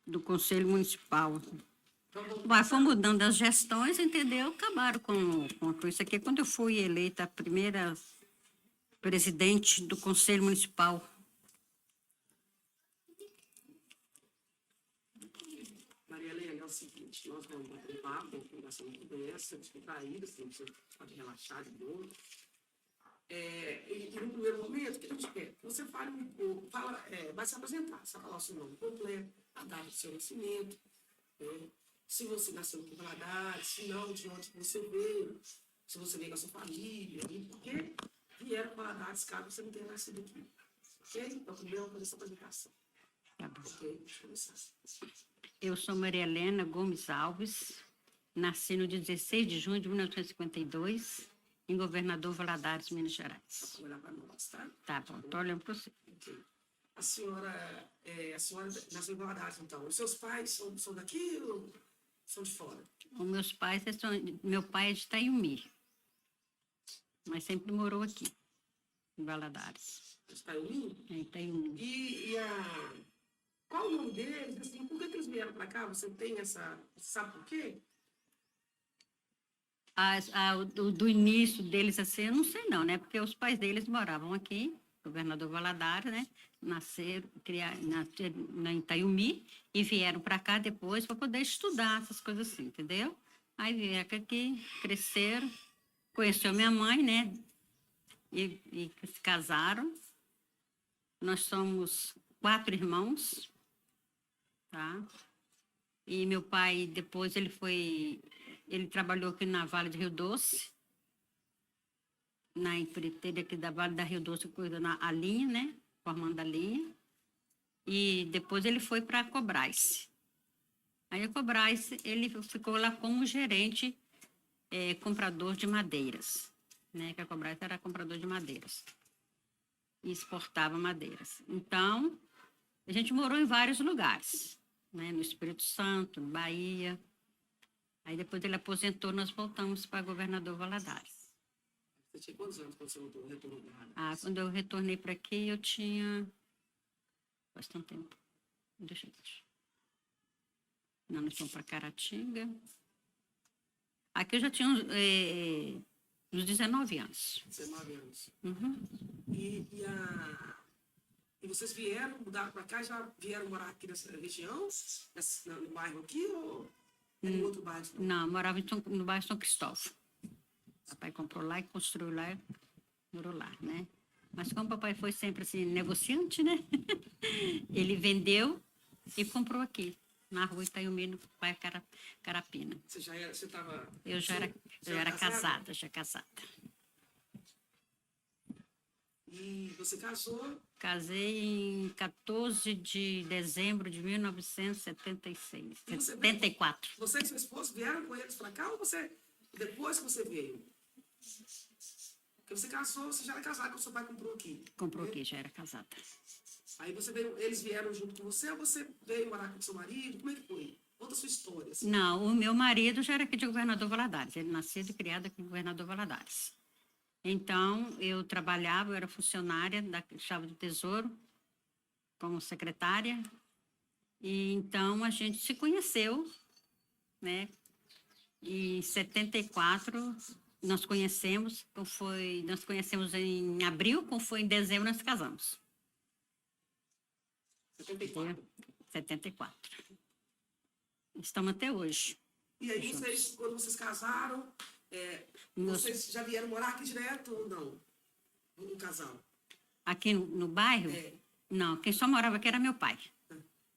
do Conselho Municipal. Mas foi mudando as gestões, entendeu? Acabaram com isso aqui. Quando eu fui eleita a primeira presidente do Conselho Municipal. Maria Helena, é o seguinte, nós vamos bater um papo, uma conversa muito dessa, descontraída, assim, você pode relaxar de novo. E no primeiro momento, o que a gente quer? Que você fale um pouco, vai se apresentar, você vai falar o seu nome completo, a data do seu nascimento, se você nasceu em Valadares, se não, de onde você veio, se você veio com a sua família, e por que vieram para Valadares, caso você não tenha nascido aqui. Ok? Então, primeiro vamos fazer essa apresentação. Tá bom. Ok? Deixa eu começar. Eu sou Maria Helena Gomes Alves, nasci no 16 de junho de 1952, em Governador Valadares, Minas Gerais. Vou olhar para nós, tá? Tá bom, estou olhando para você. Ok. A senhora nasceu em Valadares, então. Os seus pais são daqui ou são de fora? Os meus pais, meu pai é de Itaiumi, mas sempre morou aqui, em Valadares. Itaiumi? É Itaiumi. Qual o nome deles? Assim, por que eles vieram para cá? Você sabe por quê? Do início deles, assim, eu não sei não, né? Porque os pais deles moravam aqui, Governador Valadares, né? Nasceram na Itaiumi e vieram para cá depois para poder estudar essas coisas assim, entendeu? Aí vieram aqui, cresceram, conheceu minha mãe, né? E se casaram. Nós somos 4 irmãos, tá? E meu pai, depois, ele trabalhou aqui na Vale de Rio Doce, na empreiteira aqui da Vale da Rio Doce, cuidando a linha, né? Formando a linha. E depois ele foi para a Cobrais. Aí a Cobrais, ele ficou lá como gerente, comprador de madeiras, né? Que a Cobrais era comprador de madeiras. E exportava madeiras. Então, a gente morou em vários lugares, né? No Espírito Santo, no Bahia. Aí depois ele aposentou, nós voltamos para Governador Valadares. Você tinha quantos anos quando você retornou para Valadares? Quando eu retornei para aqui, eu tinha bastante tempo. Deixa eu ver. Não, nós fomos para Caratinga. Aqui eu já tinha uns 19 anos. 19 anos. Uhum. E vocês vieram, mudaram para cá, já vieram morar aqui nessa região, no bairro aqui, ou em outro bairro? Não, morava no bairro São Cristóvão. Papai comprou lá e construiu lá, morou lá, né? Mas como papai foi sempre assim, negociante, né? Ele vendeu e comprou aqui, na rua Itaiumi, no bairro Carapina. Você estava... Eu já era casada, já casada. E você casou? Casei em 14 de dezembro de 1976, 74. Você e seu esposo vieram com eles para cá ou depois que você veio? Porque você casou, você já era casada, quando seu pai comprou aqui. Comprou aqui, já era casada. Aí eles vieram junto com você ou você veio morar com seu marido? Como é que foi? Conta a sua história. Assim. Não, o meu marido já era aqui de Governador Valadares. Ele nasceu e criado aqui em Governador Valadares. Então, eu trabalhava, eu era funcionária da Chave do Tesouro, como secretária. E então, a gente se conheceu, né? E em 74, nós conhecemos em abril, como foi em dezembro, nós casamos. 74. 74. Estamos até hoje. E aí, quando vocês casaram, vocês já vieram morar aqui direto ou não? Um casal? Aqui no bairro? Não, quem só morava aqui era meu pai.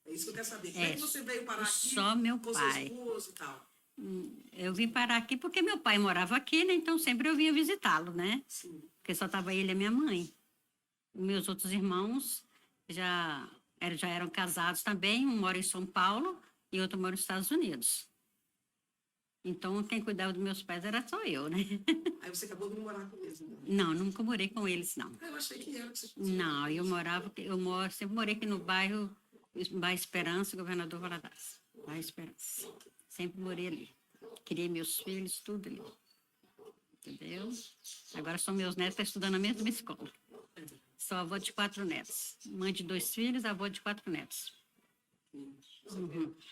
É isso que eu quero saber. Como é que você veio parar aqui só meu com pai. seu esposo e tal? Eu vim parar aqui porque meu pai morava aqui, né? Então sempre eu vinha visitá-lo, né? Sim. Porque só estava ele e a minha mãe. Meus outros irmãos já eram casados também, um mora em São Paulo e outro mora nos Estados Unidos. Então, quem cuidava dos meus pais era só eu, né? Aí você acabou de morar com eles, né? Não, nunca morei com eles, não. Eu achei que era. Não, sempre morei aqui no bairro Esperança, Governador Valadares. Bairro Esperança. Sempre morei ali. Criei meus filhos, tudo ali. Entendeu? Agora são meus netos, estão estudando na mesma escola. Sou avó de 4 netos. Mãe de 2 filhos, avó de 4 netos.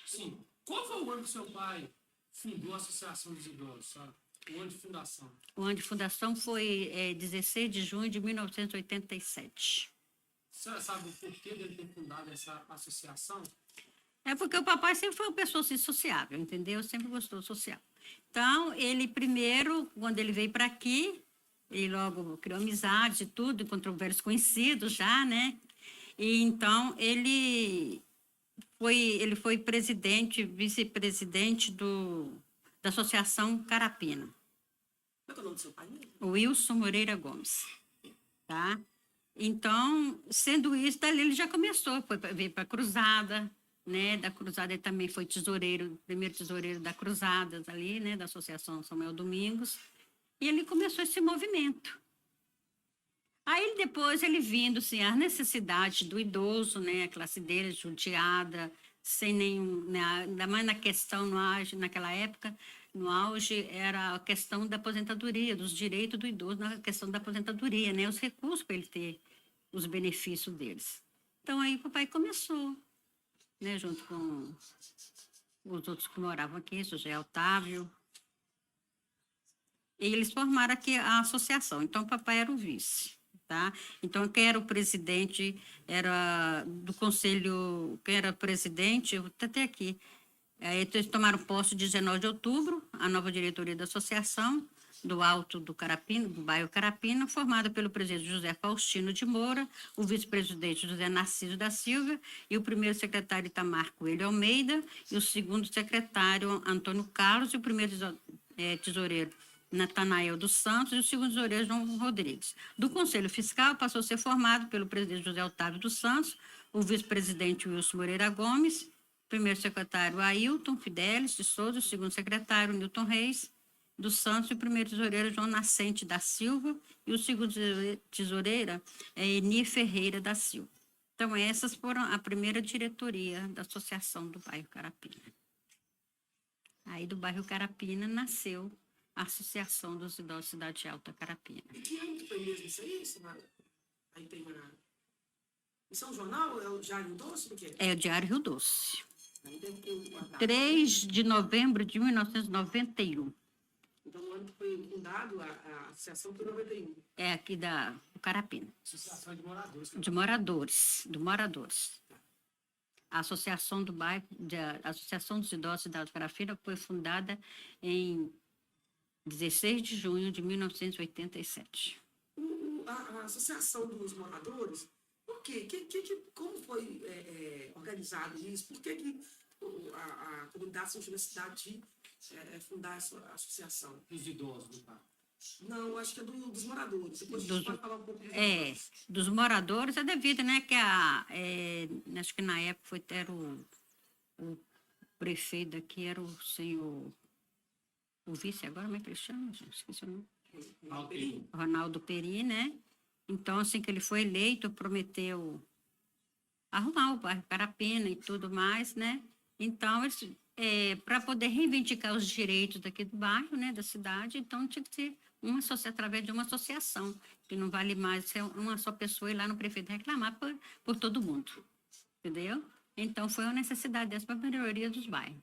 Sim. Qual foi o ano que seu pai fundou a Associação dos Idosos, sabe? O ano de fundação. O ano de fundação foi 16 de junho de 1987. A senhora sabe o porquê dele ter fundado essa associação? É porque o papai sempre foi uma pessoa assim, sociável, entendeu? Sempre gostou social. Então, ele primeiro, quando ele veio para aqui, ele logo criou amizade e tudo, encontrou velhos conhecidos já, né? E então, ele foi presidente, vice-presidente da Associação Carapina. Qual é o nome do seu pai mesmo? Wilson Moreira Gomes, tá? Então, sendo isso, dali ele já começou, veio para a Cruzada, né? Da Cruzada ele também foi tesoureiro, primeiro tesoureiro da Cruzadas ali, né? Da Associação Samuel Domingos, e ele começou esse movimento. Aí depois ele vindo, assim, a necessidade do idoso, né? A classe dele judiada, sem nenhum, né? Ainda mais na questão, no auge, naquela época, no auge era a questão da aposentadoria, dos direitos do idoso na questão da aposentadoria, né? Os recursos para ele ter os benefícios deles. Então aí o papai começou, né? Junto com os outros que moravam aqui, José Otávio. E eles formaram aqui a associação. Então o papai era o vice. Tá? Então, quem era o presidente, era do conselho, quem era presidente, eu vou até aqui, eles tomaram posse 19 de outubro, a nova diretoria da associação, do Alto do Carapina, do bairro Carapina, formada pelo presidente José Faustino de Moura, o vice-presidente José Narciso da Silva, e o primeiro secretário Itamar Coelho Almeida, e o segundo secretário Antônio Carlos, e o primeiro tesoureiro Natanael dos Santos e o segundo tesoureiro João Rodrigues. Do Conselho Fiscal passou a ser formado pelo presidente José Otávio dos Santos, o vice-presidente Wilson Moreira Gomes, primeiro secretário Ailton Fidelis de Souza, o segundo secretário Newton Reis dos Santos e o primeiro tesoureiro João Nascente da Silva e o segundo tesoureira Eni Ferreira da Silva. Então, essas foram a primeira diretoria da Associação do Bairro Carapina. Aí, do bairro Carapina, nasceu a Associação dos Idosos Cidade Alta Carapina. E que ano que foi mesmo isso aí, Samara? Aí tem uma... Isso é um jornal? É o Diário Rio Doce? O quê? É o Diário Rio Doce. Aí deve ter uma data. 3 de novembro de 1991. Então, o ano que foi fundado a associação foi 91. É aqui do Carapina. Associação de Moradores. De moradores. A Associação do Bairro, a Associação dos Idosos da Carapina foi fundada em 16 de junho de 1987. A Associação dos Moradores, por quê? Como foi organizado isso? Por que a comunidade sentiu necessidade de fundar essa associação? Dos idosos, no caso. Não, acho que é dos moradores. Depois a gente pode falar um pouco dos moradores. Dos moradores é devido, né, que acho que na época era o prefeito aqui, era o senhor, o vice agora, como é que ele chama, gente? Esqueci o nome. Ronaldo Peri, né? Então, assim que ele foi eleito, prometeu arrumar o bairro Carapina e tudo mais, né? Então, para poder reivindicar os direitos daqui do bairro, né, da cidade, então tinha que ser através de uma associação, que não vale mais ser uma só pessoa ir lá no prefeito reclamar por todo mundo, entendeu? Então, foi uma necessidade dessa para a melhoria dos bairros.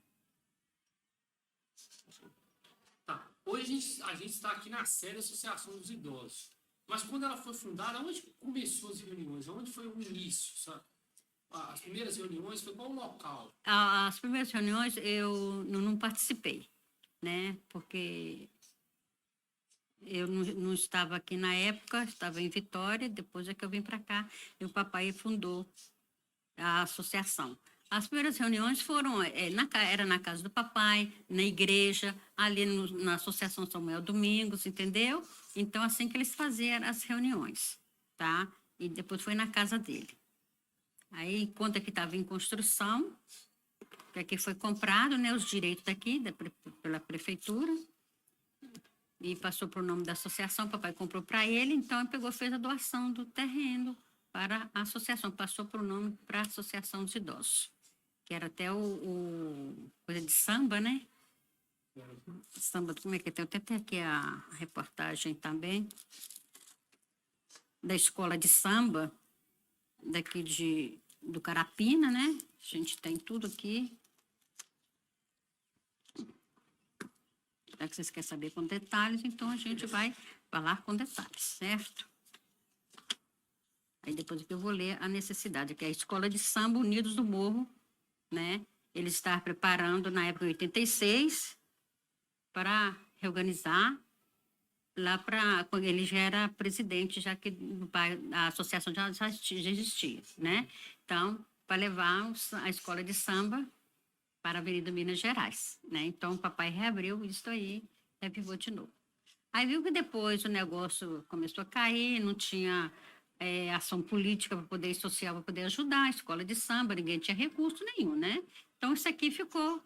Tá. Hoje a gente está aqui na série Associação dos Idosos. Mas quando ela foi fundada, onde começou as reuniões? Onde foi o início, sabe? As primeiras reuniões, foi qual o local? As primeiras reuniões eu não participei, né? Porque eu não estava aqui na época, estava em Vitória, depois é que eu vim para cá, e o papai fundou a associação. As primeiras reuniões foram, era na casa do papai, na igreja, ali na Associação Samuel Domingos, entendeu? Então, assim que eles faziam as reuniões, tá? E depois foi na casa dele. Aí, enquanto aqui estava em construção, que aqui foi comprado, né, os direitos daqui, pela prefeitura, e passou para o nome da associação, o papai comprou para ele, então ele fez a doação do terreno para a associação, passou para o nome para a Associação dos Idosos, que era até coisa de samba, né? Samba, como é que tem? Eu até tenho aqui a reportagem também, da escola de samba, daqui do Carapina, né? A gente tem tudo aqui. Já que vocês querem saber com detalhes, então a gente vai falar com detalhes, certo? Aí depois que eu vou ler a necessidade, que é a Escola de Samba Unidos do Morro, né? Ele está preparando, na época de 86, para reorganizar lá para quando ele já era presidente, já que a associação já existia, né? Então, para levar a escola de samba para a Avenida Minas Gerais, né? Então, o papai reabriu isso aí, revivou de novo. Aí viu que depois o negócio começou a cair, não tinha ação política para poder, social para poder ajudar a escola de samba, ninguém tinha recurso nenhum, né? Então, isso aqui ficou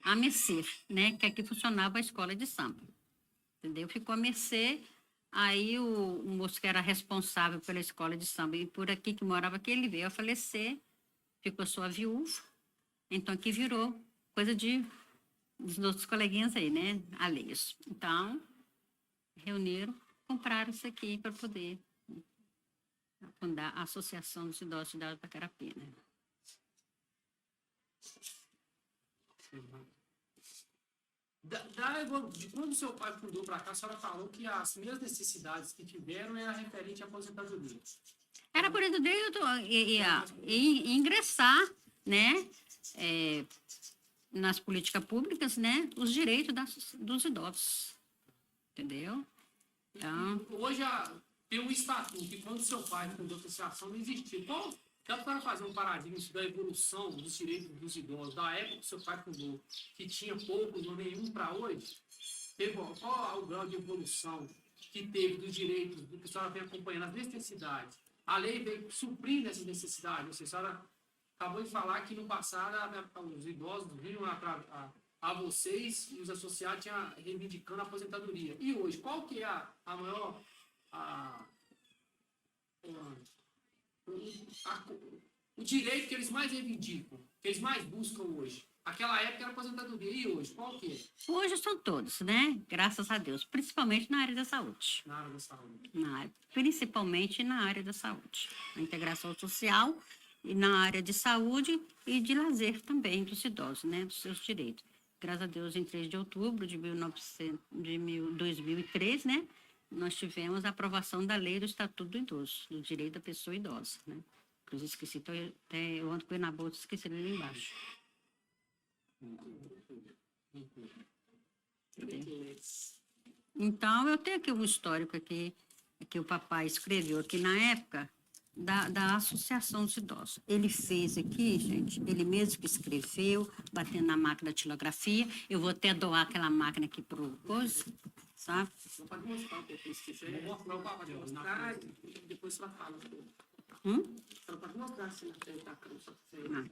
a mercê, né? Que aqui funcionava a escola de samba. Entendeu? Ficou a mercê. Aí o moço que era responsável pela escola de samba e por aqui que morava aqui, ele veio a falecer, ficou sua viúva. Então aqui virou coisa dos nossos coleguinhas aí, né? Alheios. Então, reuniram, compraram isso aqui para poder fundar a Associação dos Idosos da Carapina. De quando seu pai fundou para cá, a senhora falou que as primeiras necessidades que tiveram era referente à aposentadoria. Era por isso e ingressar, né, nas políticas públicas, né, os direitos dos idosos, entendeu? Então, hoje tem um estatuto que quando seu pai fundou a associação não existia. Então, dá para fazer um paradigma da evolução dos direitos dos idosos, da época que seu pai fundou, que tinha poucos ou nenhum para hoje? Qual o grau de evolução que teve dos direitos, do que a senhora vem acompanhando, as necessidades? A lei veio suprindo essas necessidades. A senhora acabou de falar que no passado os idosos vinham a vocês e os associados reivindicando a aposentadoria. E hoje, qual que é a maior... o direito que eles mais reivindicam, que eles mais buscam hoje? Aquela época era aposentadoria, e hoje? Qual que é? Hoje são todos, né? Graças a Deus, principalmente na área da saúde. Na área da saúde. Principalmente na área da saúde. A integração social e na área de saúde e de lazer também dos idosos, né? Dos seus direitos. Graças a Deus, em 3 de outubro de 2003, né? Nós tivemos a aprovação da lei do Estatuto do Idoso, do direito da pessoa idosa, né? Inclusive, esqueci, eu ando com ele na bolsa, esqueci ele ali embaixo. Então, eu tenho aqui um histórico aqui, que o papai escreveu aqui na época da Associação dos Idosos. Ele fez aqui, gente, ele mesmo que escreveu, batendo na máquina de tilografia. Eu vou até doar aquela máquina aqui para o coisa, sabe? Você pode mostrar um pouco se quiser. Vou mostrar o papai. Depois você vai falar. Você pode mostrar assim na frente da câmera.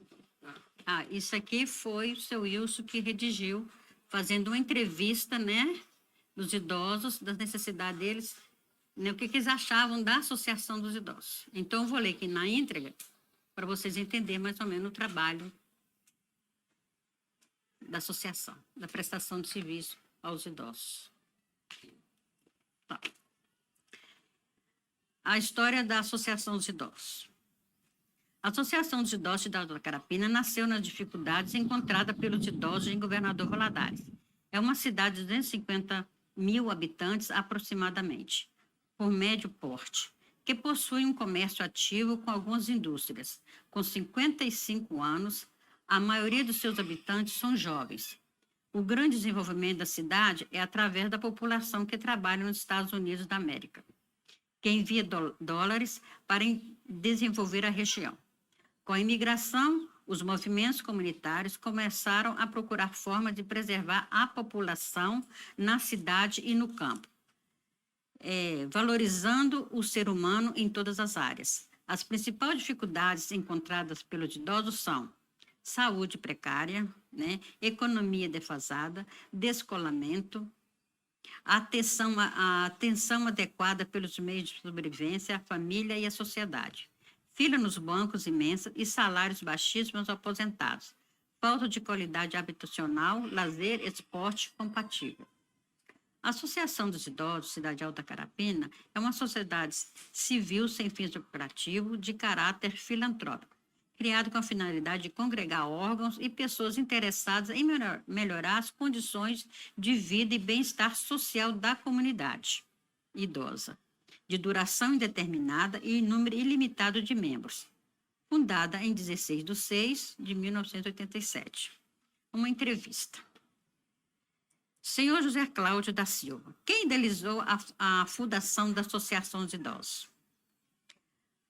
Isso aqui foi o seu Wilson que redigiu, fazendo uma entrevista, né, dos idosos, das necessidades deles, né, o que eles achavam da Associação dos Idosos. Então, eu vou ler aqui na íntegra, para vocês entenderem mais ou menos o trabalho da associação, da prestação de serviço aos idosos. Tá. A história da Associação dos Idosos. A Associação dos Idosos da Carapina nasceu nas dificuldades encontradas pelos idosos em Governador Valadares. É uma cidade de 250 mil habitantes aproximadamente, por médio porte, que possui um comércio ativo com algumas indústrias. Com 55 anos, a maioria dos seus habitantes são jovens. O grande desenvolvimento da cidade é através da população que trabalha nos Estados Unidos da América, que envia dólares para desenvolver a região. Com a imigração, os movimentos comunitários começaram a procurar formas de preservar a população na cidade e no campo, valorizando o ser humano em todas as áreas. As principais dificuldades encontradas pelos idosos são saúde precária, né, economia defasada, descolamento, a atenção adequada pelos meios de sobrevivência, a família e a sociedade, fila nos bancos imensa e salários baixíssimos aos aposentados, falta de qualidade habitacional, lazer, esporte compatível. A Associação dos Idosos Cidade Alta Carapina é uma sociedade civil sem fins lucrativos de caráter filantrópico, criado com a finalidade de congregar órgãos e pessoas interessadas em melhorar as condições de vida e bem-estar social da comunidade idosa, de duração indeterminada e número ilimitado de membros, fundada em 16/6/1987. Uma entrevista. Senhor José Cláudio da Silva, quem idealizou a fundação da Associação dos Idosos?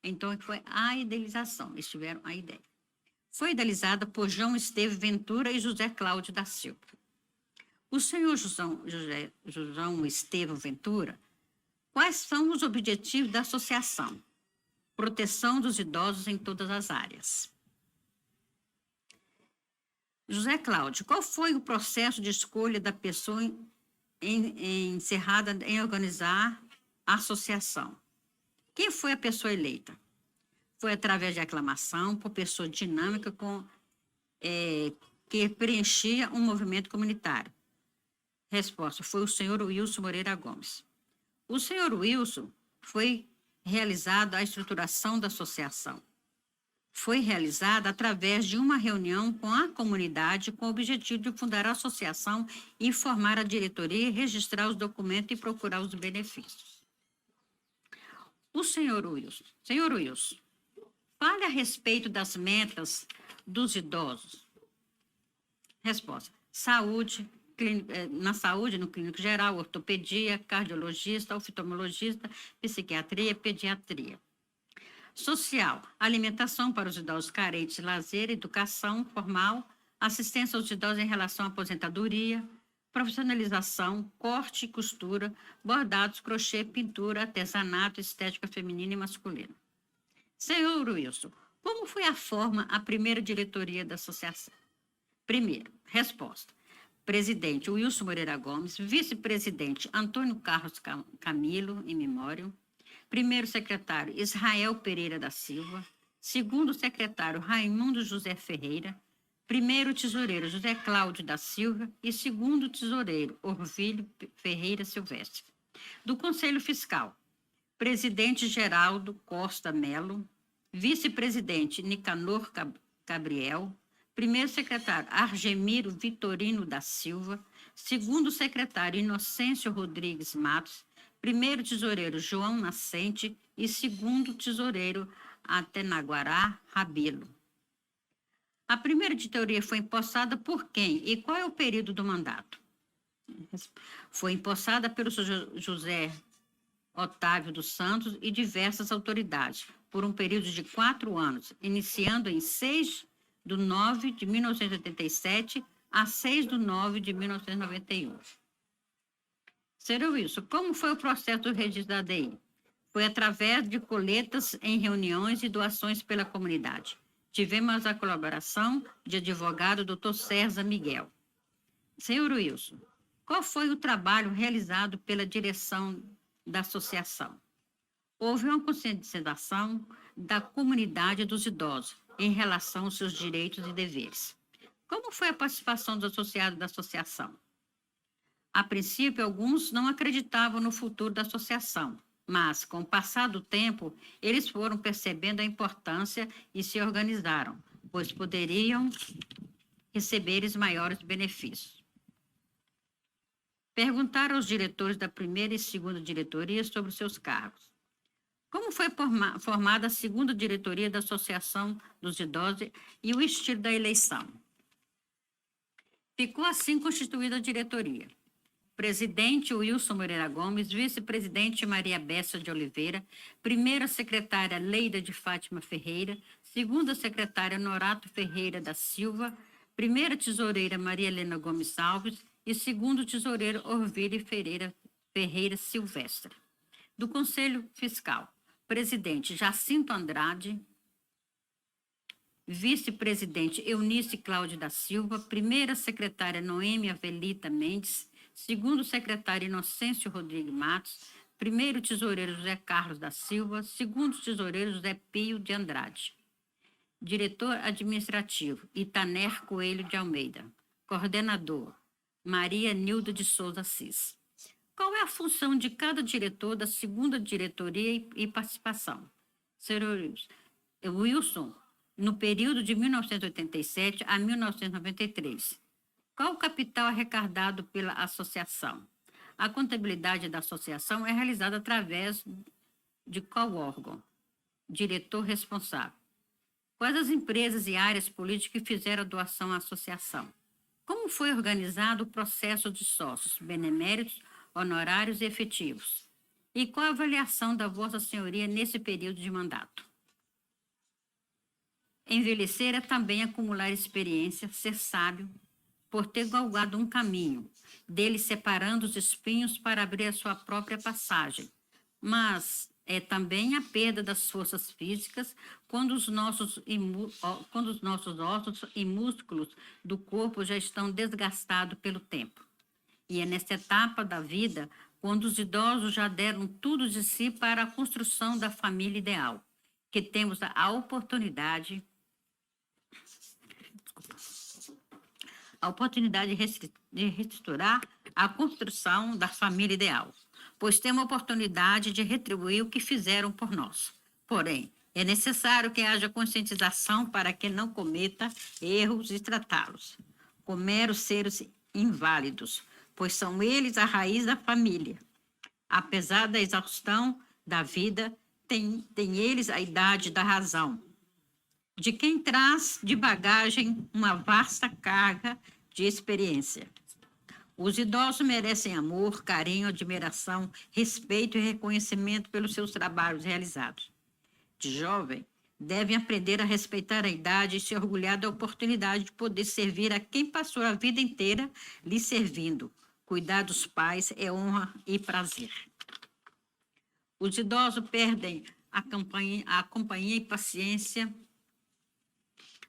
Então, foi a idealização, eles tiveram a ideia. Foi idealizada por João Esteve Ventura e José Cláudio da Silva. O senhor João Esteve Ventura, quais são os objetivos da associação? Proteção dos idosos em todas as áreas. José Cláudio, qual foi o processo de escolha da pessoa encerrada em organizar a associação? Quem foi a pessoa eleita? Foi através de aclamação, por pessoa dinâmica que preenchia um movimento comunitário. Resposta, foi o senhor Wilson Moreira Gomes. O senhor Wilson foi realizada a estruturação da associação. Foi realizada através de uma reunião com a comunidade com o objetivo de fundar a associação, informar a diretoria, registrar os documentos e procurar os benefícios. O senhor Wilson. Senhor Wilson, fale a respeito das metas dos idosos. Resposta. Saúde, na saúde, no clínico geral, ortopedia, cardiologista, oftalmologista, psiquiatria, pediatria. Social, alimentação para os idosos carentes, lazer, educação formal, assistência aos idosos em relação à aposentadoria, profissionalização, corte e costura, bordados, crochê, pintura, artesanato, estética feminina e masculina. Senhor Wilson, como foi a primeira diretoria da associação? Primeiro, resposta. Presidente Wilson Moreira Gomes, vice-presidente Antônio Carlos Camilo, em memória. Primeiro secretário, Israel Pereira da Silva. Segundo secretário, Raimundo José Ferreira. Primeiro tesoureiro, José Cláudio da Silva. E segundo tesoureiro, Orvílio Ferreira Silvestre. Do Conselho Fiscal, presidente Geraldo Costa Melo. Vice-presidente, Nicanor Gabriel. Primeiro secretário, Argemiro Vitorino da Silva. Segundo secretário, Inocêncio Rodrigues Matos. Primeiro tesoureiro, João Nascente, e segundo tesoureiro, Atenaguará Rabelo. A primeira diretoria foi empossada por quem e qual é o período do mandato? Foi empossada pelo José Otávio dos Santos e diversas autoridades, por um período de 4 anos, iniciando em 6/9/1987 a 6/9/1991. Senhor Wilson, como foi o processo do registro da ADI? Foi através de coletas em reuniões e doações pela comunidade. Tivemos a colaboração de advogado Dr. César Miguel. Senhor Wilson, qual foi o trabalho realizado pela direção da associação? Houve uma conscientização da comunidade dos idosos em relação aos seus direitos e deveres. Como foi a participação dos associados da associação? A princípio, alguns não acreditavam no futuro da associação, mas, com o passar do tempo, eles foram percebendo a importância e se organizaram, pois poderiam receber os maiores benefícios. Perguntaram aos diretores da primeira e segunda diretoria sobre seus cargos. Como foi formada a segunda diretoria da Associação dos Idosos e o estilo da eleição? Ficou assim constituída a diretoria. Presidente Wilson Moreira Gomes, vice-presidente Maria Bessa de Oliveira, primeira secretária Leida de Fátima Ferreira, segunda secretária Norato Ferreira da Silva, primeira tesoureira Maria Helena Gomes Alves e segundo tesoureiro Orvílio Ferreira Silvestre. Do Conselho Fiscal, presidente Jacinto Andrade, vice-presidente Eunice Cláudio da Silva, primeira secretária Noêmia Velita Mendes, segundo secretário Inocêncio Rodrigues Matos, primeiro tesoureiro José Carlos da Silva, segundo tesoureiro José Pio de Andrade. Diretor administrativo Itaner Coelho de Almeida. Coordenador Maria Nilda de Souza Assis. Qual é a função de cada diretor da segunda diretoria e participação? Sr. Wilson, no período de 1987 a 1993. Qual o capital arrecadado pela associação? A contabilidade da associação é realizada através de qual órgão? Diretor responsável. Quais as empresas e áreas políticas que fizeram a doação à associação? Como foi organizado o processo de sócios, beneméritos, honorários e efetivos? E qual a avaliação da Vossa Senhoria nesse período de mandato? Envelhecer é também acumular experiência, ser sábio, por ter galgado um caminho, dele separando os espinhos para abrir a sua própria passagem. Mas é também a perda das forças físicas quando os nossos ossos e músculos do corpo já estão desgastados pelo tempo. E é nessa etapa da vida quando os idosos já deram tudo de si para a construção da família ideal, que temos a oportunidade de reestruturar a construção da família ideal, pois temos a oportunidade de retribuir o que fizeram por nós. Porém, é necessário que haja conscientização para que não cometa erros e tratá-los como meros seres inválidos, pois são eles a raiz da família. Apesar da exaustão da vida, tem eles a idade da razão, de quem traz de bagagem uma vasta carga de experiência. Os idosos merecem amor, carinho, admiração, respeito e reconhecimento pelos seus trabalhos realizados. De jovem, devem aprender a respeitar a idade e se orgulhar da oportunidade de poder servir a quem passou a vida inteira lhe servindo. Cuidar dos pais é honra e prazer. Os idosos perdem a companhia e paciência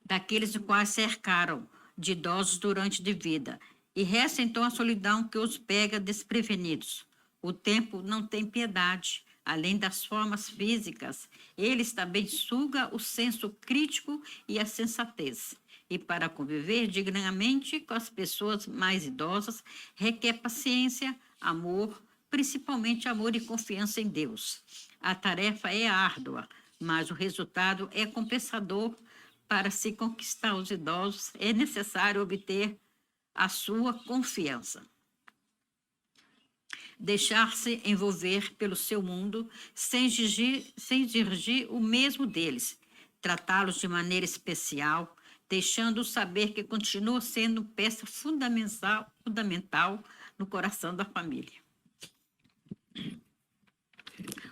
daqueles quais cercaram de idosos durante a vida, e resta então a solidão que os pega desprevenidos. O tempo não tem piedade. Além das formas físicas, eles também suga o senso crítico e a sensatez. E para conviver dignamente com as pessoas mais idosas, requer paciência, amor, principalmente amor e confiança em Deus. A tarefa é árdua, mas o resultado é compensador. Para se conquistar os idosos, é necessário obter a sua confiança. Deixar-se envolver pelo seu mundo sem exigir o mesmo deles, tratá-los de maneira especial, deixando-os saber que continua sendo peça fundamental no coração da família.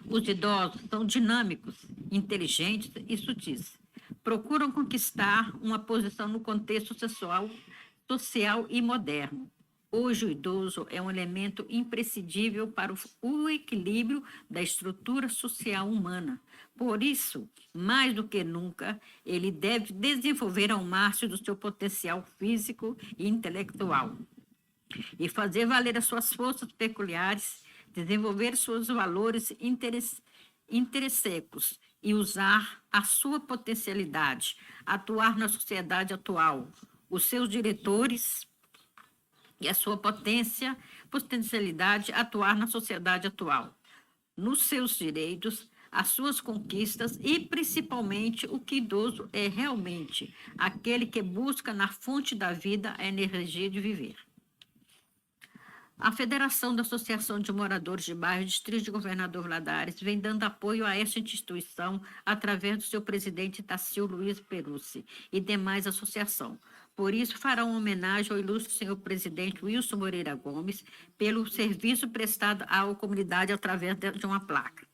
Os idosos são dinâmicos, inteligentes e sutis. Procuram conquistar uma posição no contexto social e moderno. Hoje, o idoso é um elemento imprescindível para o equilíbrio da estrutura social humana. Por isso, mais do que nunca, ele deve desenvolver ao máximo do seu potencial físico e intelectual e fazer valer as suas forças peculiares, desenvolver seus valores intrínsecos e usar a sua potencialidade, atuar na sociedade atual. Os seus diretores e a sua potencialidade atuar na sociedade atual, nos seus direitos, as suas conquistas e, principalmente, o que idoso é realmente, aquele que busca na fonte da vida a energia de viver. A Federação da Associação de Moradores de Bairro Distrito de Governador Valadares vem dando apoio a esta instituição através do seu presidente Tassio Luiz Perucci e demais associação. Por isso, fará uma homenagem ao ilustre senhor presidente Wilson Moreira Gomes pelo serviço prestado à comunidade através de uma placa.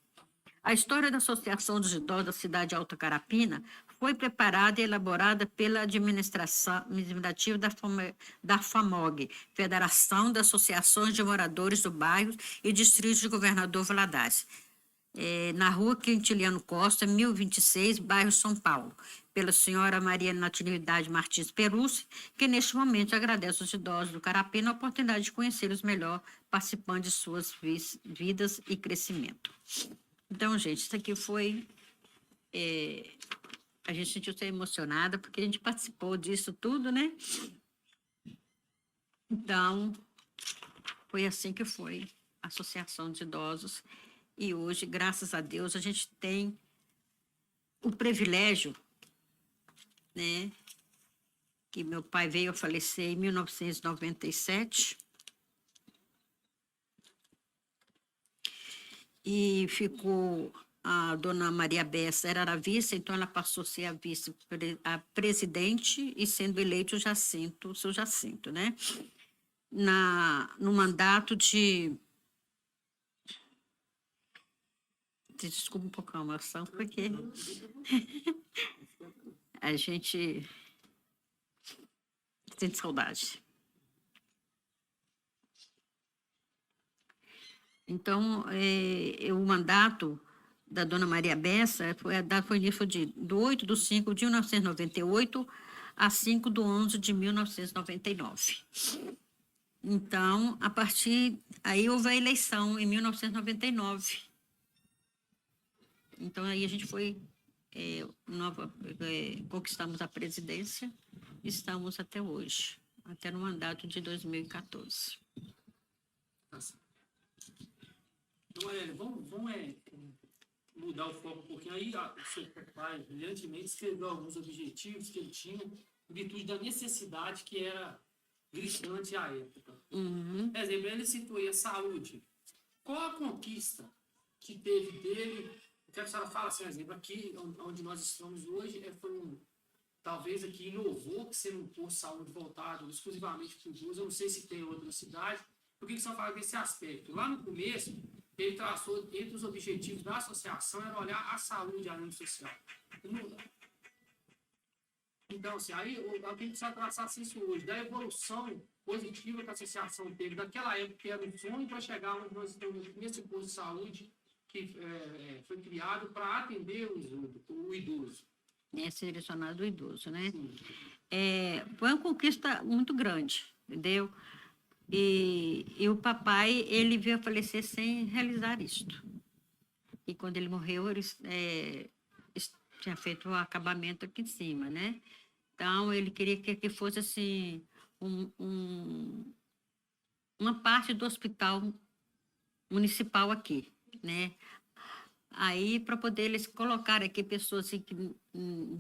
A história da Associação dos Idosos da cidade de Alta Carapina foi preparada e elaborada pela administração administrativa da FAMOG, Federação das Associações de Moradores do Bairro e Distrito de Governador Valadares, na rua Quintiliano Costa, 1026, bairro São Paulo, pela senhora Maria Natividade Martins Perucci, que neste momento agradece aos idosos do Carapina a oportunidade de conhecê-los melhor, participando de suas vidas e crescimento. Então, gente, isso aqui foi... a gente sentiu-se emocionada, porque a gente participou disso tudo, né? Então, foi assim que foi Associação de Idosos. E hoje, graças a Deus, a gente tem o privilégio, né, que meu pai veio a falecer em 1997 e ficou a dona Maria Bessa, era a vice, então ela passou a ser a presidente e sendo eleito o seu Jacinto, né? No mandato de... Desculpa um pouco a emoção, porque a gente sente saudade. Então, o mandato da dona Maria Bessa foi do 8/5 de 1998 a 5/11 de 1999. Então, a partir... Aí houve a eleição em 1999. Então, aí a gente foi... conquistamos a presidência, estamos até hoje, até no mandato de 2014. Então, vamos mudar o foco um pouquinho. Aí, o seu pai, brilhantemente, escreveu alguns objetivos que ele tinha, em virtude da necessidade que era gritante à época. Uhum. Por exemplo, ele citou aí a saúde. Qual a conquista que teve dele? Eu quero que a senhora fale assim, por exemplo, aqui onde nós estamos hoje, talvez aqui inovou, que seja um posto de saúde voltado exclusivamente para o idoso. Eu não sei se tem outra cidade. Por que a senhora fala desse aspecto? Lá no começo, ele traçou, entre os objetivos da associação, era olhar a saúde além do social. Então, assim, aí alguém precisa traçar isso hoje, da evolução positiva que a associação teve, daquela época que era um sonho, para chegar onde nós estamos nesse posto de saúde que foi criado para atender o idoso. Esse direcionado ao idoso, né? Sim. Foi uma conquista muito grande, entendeu? E o papai, ele veio a falecer sem realizar isto. E quando ele morreu, ele tinha feito o acabamento aqui em cima, né? Então, ele queria que fosse, assim, uma parte do hospital municipal aqui, né? Aí, para poder eles colocar aqui pessoas assim, que,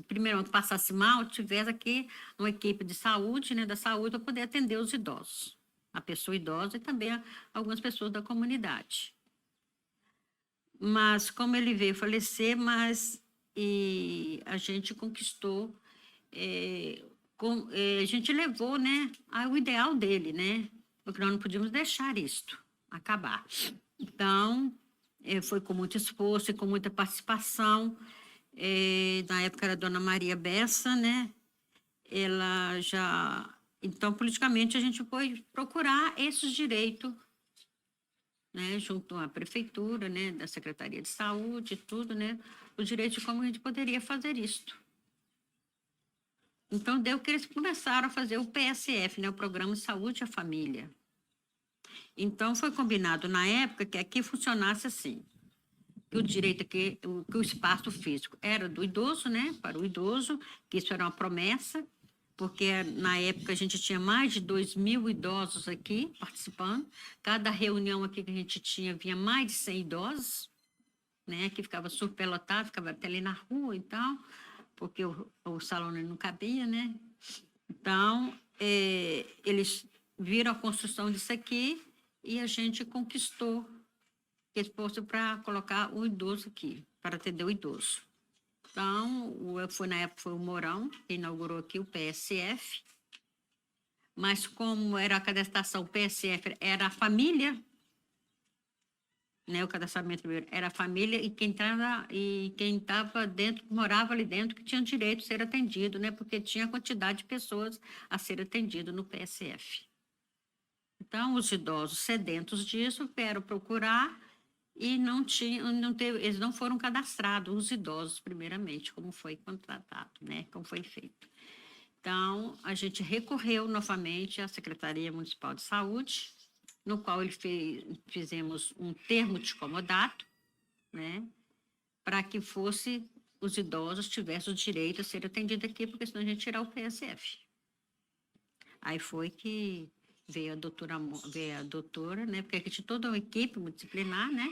primeiro, passasse mal, tivesse aqui uma equipe de saúde, né, da saúde, para poder atender os idosos, a pessoa idosa e também algumas pessoas da comunidade. Mas, como ele veio falecer, e a gente conquistou, a gente levou, né, ao ideal dele, né, porque nós não podíamos deixar isto acabar. Então, foi com muito esforço e com muita participação. Na época era a dona Maria Bessa, né? Ela já... Então, politicamente, a gente foi procurar esses direitos, né? Junto à prefeitura, né? Da Secretaria de Saúde e tudo, né? Os direitos de como a gente poderia fazer isto. Então, deu que eles começaram a fazer o PSF, né? O Programa de Saúde à Família. Então, foi combinado na época que aqui funcionasse assim, que o direito aqui, que o espaço físico era do idoso, né, para o idoso, que isso era uma promessa, porque na época a gente tinha mais de 2.000 idosos aqui participando, cada reunião aqui que a gente tinha, vinha mais de 100 idosos, né, que ficava superlotado, ficava até ali na rua e tal, porque o salão não cabia, né. Então, eles viram a construção disso aqui, e a gente conquistou esse posto para colocar o idoso aqui, para atender o idoso. Então, na época foi o Mourão que inaugurou aqui o PSF, mas como era a cadastração PSF, era a família, né, o cadastramento primeiro era a família, e quem estava dentro, morava ali dentro, que tinha direito de ser atendido, né, porque tinha quantidade de pessoas a ser atendido no PSF. Então, os idosos sedentos disso vieram procurar e eles não foram cadastrados, os idosos, primeiramente, como foi contratado, né? Como foi feito. Então, a gente recorreu novamente à Secretaria Municipal de Saúde, no qual fizemos um termo de comodato, né? Para que os idosos tivessem o direito a ser atendidos aqui, porque senão a gente tirar o PSF. Aí foi que veio a doutora, né? Porque aqui tinha toda uma equipe multidisciplinar, né?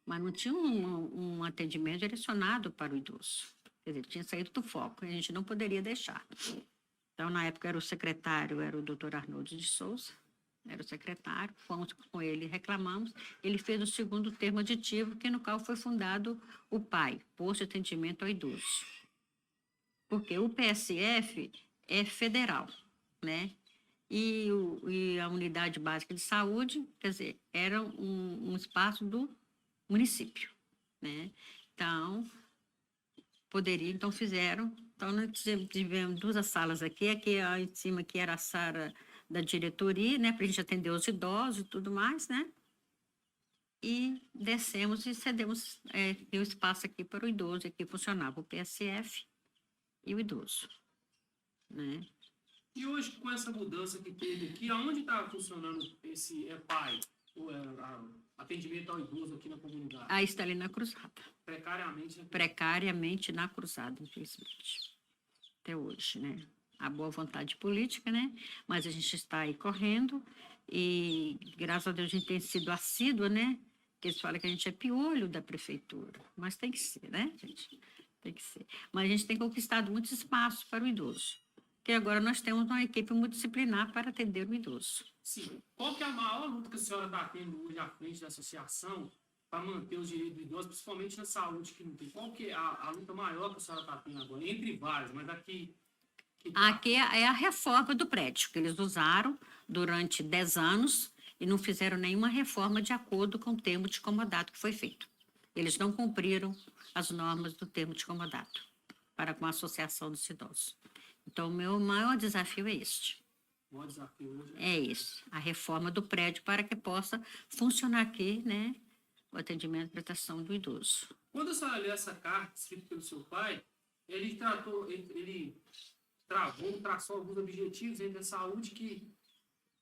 Mas não tinha um atendimento direcionado para o idoso. Quer dizer, tinha saído do foco, e a gente não poderia deixar. Então, na época, era o doutor Arnoldo de Souza, era o secretário, fomos com ele, reclamamos. Ele fez o segundo termo aditivo, que no qual foi fundado o PAI, Posto de Atendimento ao Idoso. Porque o PSF é federal, né? E a Unidade Básica de Saúde, quer dizer, era um espaço do município, né? Então, fizeram. Então, nós tivemos duas salas aqui em cima aqui era a sala da diretoria, né, para a gente atender os idosos e tudo mais, né? E descemos e cedemos o espaço aqui para o idoso, aqui funcionava o PSF e o idoso, né? E hoje, com essa mudança que teve aqui, aonde está funcionando esse PAI, atendimento ao idoso aqui na comunidade? Aí está ali na Cruzada. Precariamente? Né? Precariamente na Cruzada, infelizmente. Até hoje, né? A boa vontade política, né? Mas a gente está aí correndo e, graças a Deus, a gente tem sido assídua, né? Porque eles falam que a gente é piolho da prefeitura. Mas tem que ser, né, gente? Tem que ser. Mas a gente tem conquistado muitos espaços para o idoso. Porque agora nós temos uma equipe multidisciplinar para atender o idoso. Sim. Qual que é a maior luta que a senhora está tendo hoje à frente da associação para manter os direitos do idoso, principalmente na saúde que não tem? Qual que é a luta maior que a senhora está tendo agora? Entre várias, mas aqui... Aqui é a reforma do prédio, que eles usaram durante 10 anos e não fizeram nenhuma reforma de acordo com o termo de comodato que foi feito. Eles não cumpriram as normas do termo de comodato para com a associação dos idosos. Então, o meu maior desafio é este. O maior desafio hoje é esse, a reforma do prédio para que possa funcionar aqui, né, o atendimento e prestação do idoso. Quando a senhora lê essa carta escrita pelo seu pai, ele traçou alguns objetivos dentro da saúde que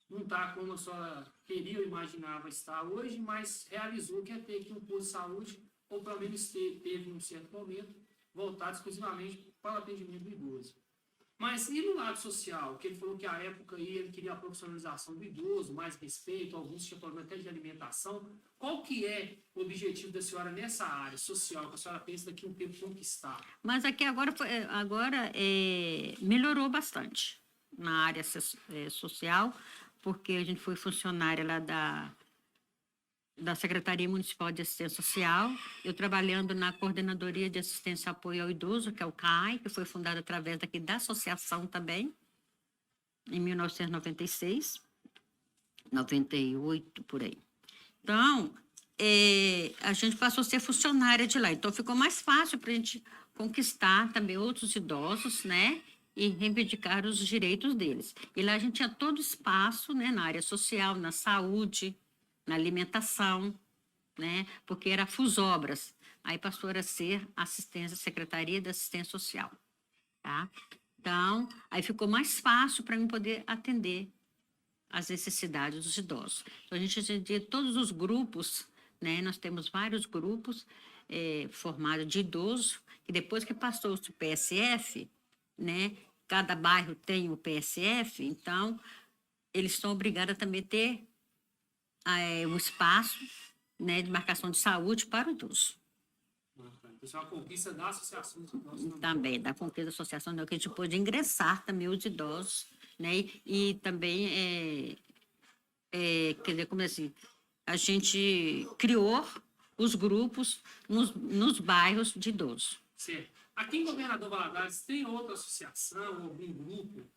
não está como a senhora queria ou imaginava estar hoje, mas realizou que é ter aqui um posto de saúde, ou pelo menos teve em um certo momento, voltado exclusivamente para o atendimento do idoso. Mas e no lado social, que ele falou que à época aí ele queria a profissionalização do idoso, mais respeito, alguns tinham problema até de alimentação. Qual que é o objetivo da senhora nessa área social, que a senhora pensa daqui a um tempo conquistar? Mas aqui agora melhorou bastante na área social, porque a gente foi funcionária lá da Secretaria Municipal de Assistência Social, eu trabalhando na Coordenadoria de Assistência e Apoio ao Idoso, que é o CAI, que foi fundado através daqui da associação também, em 1996, 98, por aí. Então, a gente passou a ser funcionária de lá, então ficou mais fácil para a gente conquistar também outros idosos, né, e reivindicar os direitos deles. E lá a gente tinha todo espaço, né, na área social, na saúde, na alimentação, né? Porque era FUSOBRAS. Aí passou a ser Secretaria de Assistência Social, tá? Então, aí ficou mais fácil para mim poder atender as necessidades dos idosos. Então, a gente atendia todos os grupos, né? Nós temos vários grupos formados de idosos, que depois que passou o PSF, né? Cada bairro tem o PSF, então, eles são obrigados a também ter um espaço, né, de marcação de saúde para o idoso. Isso é uma conquista da associação dos idosos. Também, da conquista da associação, que a gente pôde ingressar também os idosos, né, e também, quer dizer, como assim, a gente criou os grupos nos bairros de idosos. Certo. Aqui em Governador Valadares tem outra associação, algum grupo,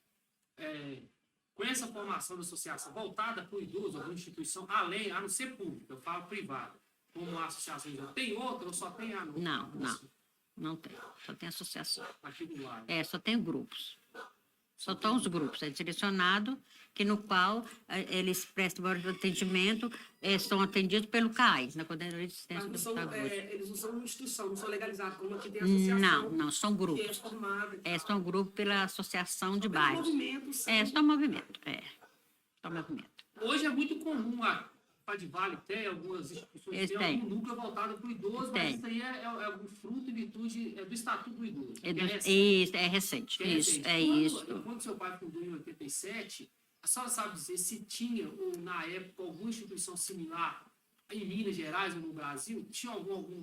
com essa formação da associação voltada para o idoso, alguma instituição, além, a não ser pública, eu falo privada, como a associação idosa. Tem outra ou só tem a nossa? Não tem. Só tem associação. Aqui do lado. Só tem grupos. Só estão os grupos. É direcionado, no qual eles prestam atendimento, são atendidos pelo CAI, na Coordenadoria de Assistência do Estado. Eles não são uma instituição, não são legalizados, como aqui tem a associação. Não, são grupos. Que é formada. São grupos pela associação de Só bairros. Só movimento. Só movimento. Hoje é muito comum a Padvale tem algumas instituições que têm algum núcleo voltado para o idoso, mas isso aí é um fruto e virtude do Estatuto do Idoso. Isso, é recente. Isso. Quando seu pai fundou em 87, A senhora sabe dizer se tinha, ou na época, alguma instituição similar em Minas Gerais ou no Brasil? Tinha algum